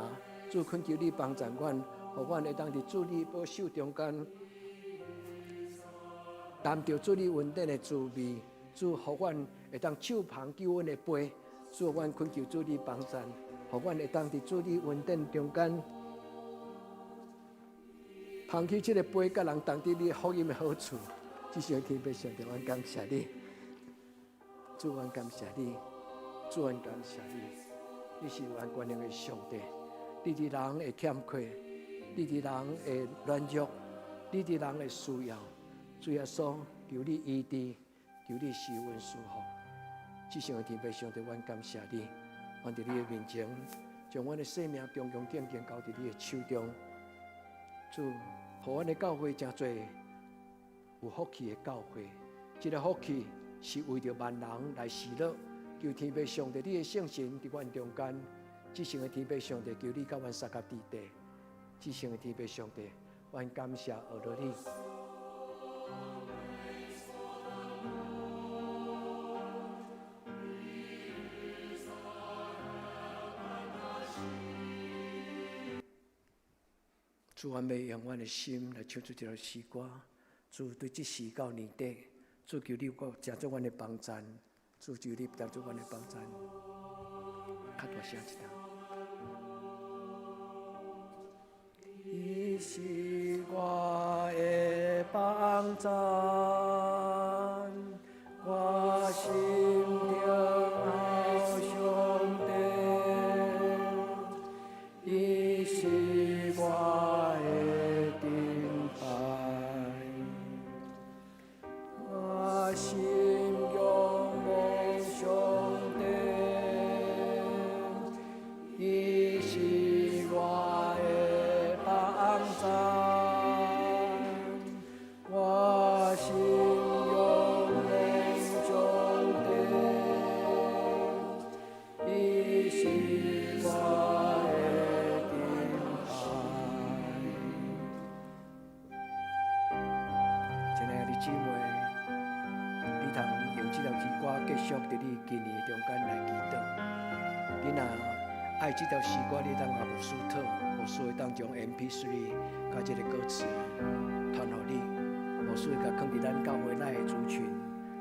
Speaker 1: 主，恳求你帮助阮，互阮会当伫主你保守中间，谈到主你稳定的滋味。主，互阮会当手捧救恩的杯。主，阮恳求主你帮助，互阮会当伫主你稳定中间，捧起这个杯，甲人同伫你福音的好处。至圣天父上帝，阮感谢你，主，阮感谢你，主，阮感谢你。你是阮权能的上帝，你伫人的欠缺，你伫人的软弱，你伫人的需要。主耶稣，求你医治，求你施恩赐福。至圣天父上帝，阮感谢你，阮伫你的面前，将阮的生命恭恭敬敬交伫你的手中。主，互阮的教会真侪。有福气的教会，这个福气是为着万人来喜乐。求天父上帝，你的圣神伫阮中间。至圣的天父上帝，求你甲阮三甲地地。至圣的天父上帝，阮感谢阿罗你。主，阮要用阮的心来唱出这条诗歌。主，对这时到年底，主求你加做阮的帮助，主求你加做阮的帮助，较大声一点。伊是我的帮助，我心中好兄弟。续伫你今年中间来祈祷。你若爱这条诗歌，你当阿无输特，无需要当将 MP3 甲这个歌词传互你，无需要甲放伫咱教会内的族群，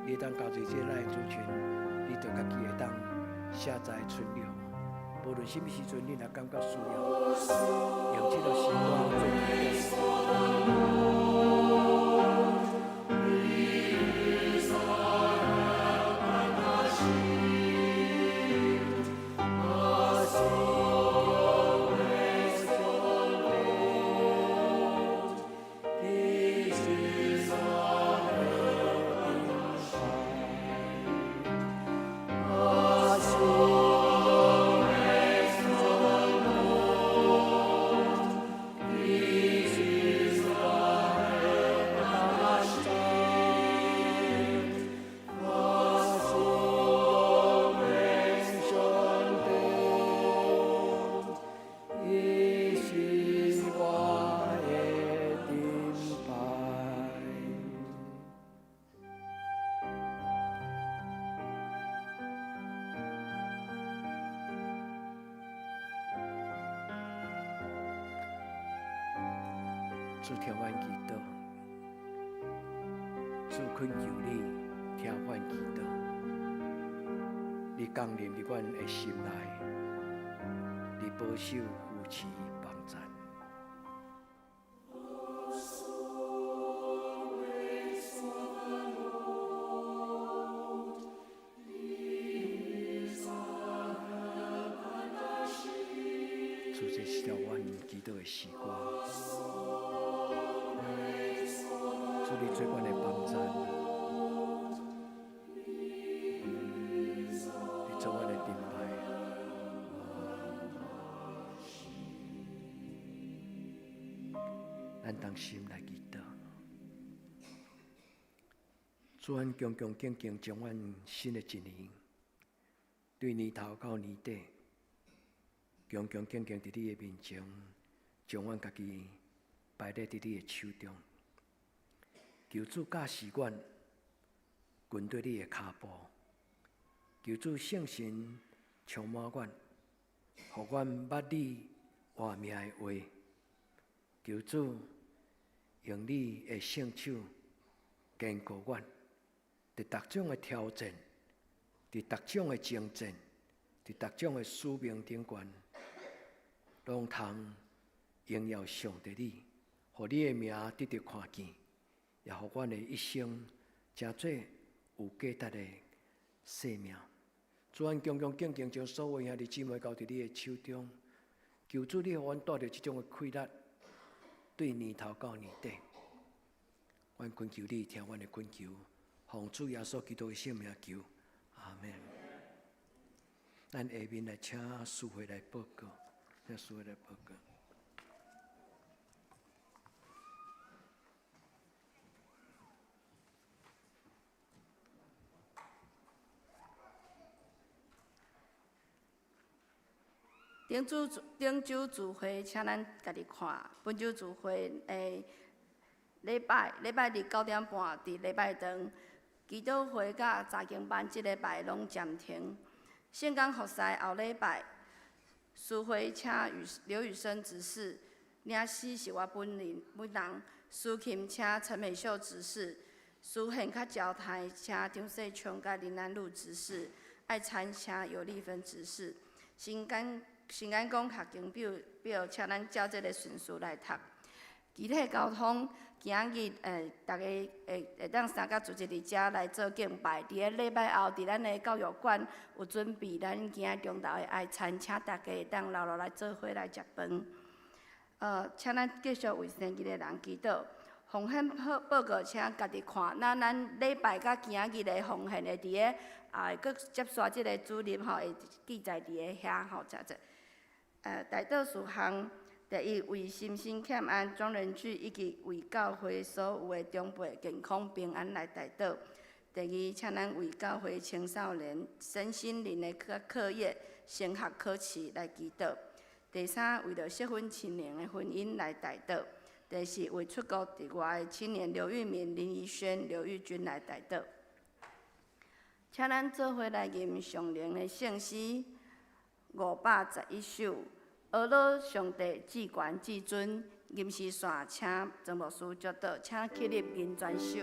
Speaker 1: 你当加入这内的族群，你就家己会当下载存留。无论什么时阵，你若感觉需要，用这条诗歌做祈祷。主听阮祈祷，主恳求你听阮祈祷，你降临伫阮的心内，你保守扶持帮赞。主，这是条阮祈祷的诗歌。主，你做阮的帮赞，你做阮的顶牌。咱同心来祈祷，主，阮恭恭敬敬将阮新的一年，对年头到年底，恭恭敬敬伫你的面前，将阮家己摆在伫你的手中。求主驾驶阮，跟对你的脚步；求主圣神充满阮，互阮捌你活命的话；求主用你的圣手坚固阮，伫各种的挑战，伫各种的征战，伫各种的使命顶悬，拢通荣耀上帝你，互你的名得到看见。也互阮的一生真做有价值的生命。主，阮恭恭敬敬将所有兄弟姊妹交伫你的手中，求主你互阮带着这种的快乐，对年头到年底，阮恳求你听阮的恳求，奉主耶稣基督的圣名求，阿门。咱下面来请师会来报告，请师会来报告。
Speaker 3: 顶周聚会，请咱家己看。本周聚会诶，礼拜日9点半伫礼拜堂，祈祷会甲查经班即礼拜拢暂停。圣港服侍后礼拜，师会请刘宇生执事，领诗是我本人。司琴请陈美秀执事，司献较交台请张世琼甲林安路执事，爱参请尤丽芬执事。新安讲学经表，请咱照这个顺序来读。具体交通，今日大家会当三甲主席伫遮来做敬拜。伫个礼拜后，伫咱的教育馆有准备咱今仔中昼的爱餐，请大家会当留落来做伙来食饭。请咱继续为生日的人祈祷。奉献报告，请家己看。咱礼拜甲今仔日的奉献会伫个佫接续即个主任会记载伫个遐代祷事项，第一，为心身欠安庄人聚，以及为教会所有的长辈健康平安来代祷。第二，请咱为教会青少年身心灵的课业、升学考试来祈祷。第三，为着适婚青年的婚姻来代祷。第四，为出国伫外的青年刘玉明、林怡轩、刘玉君来代祷。请咱做伙来吟上灵的圣诗511首，阿罗上帝至高至尊，吟诗线请曾牧师接导，请起立吟全首。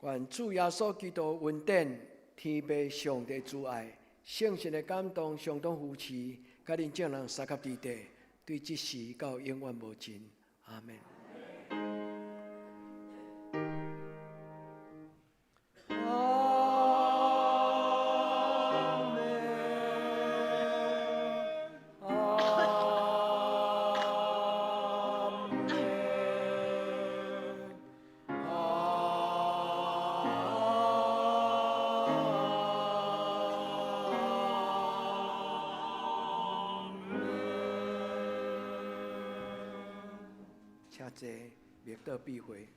Speaker 1: 愿主耶稣基督恩典、天父上帝之爱、圣神的感动，相当扶持，甲恁众人三甲地地，对即时到永远无尽。阿门。请坐，灭道避讳。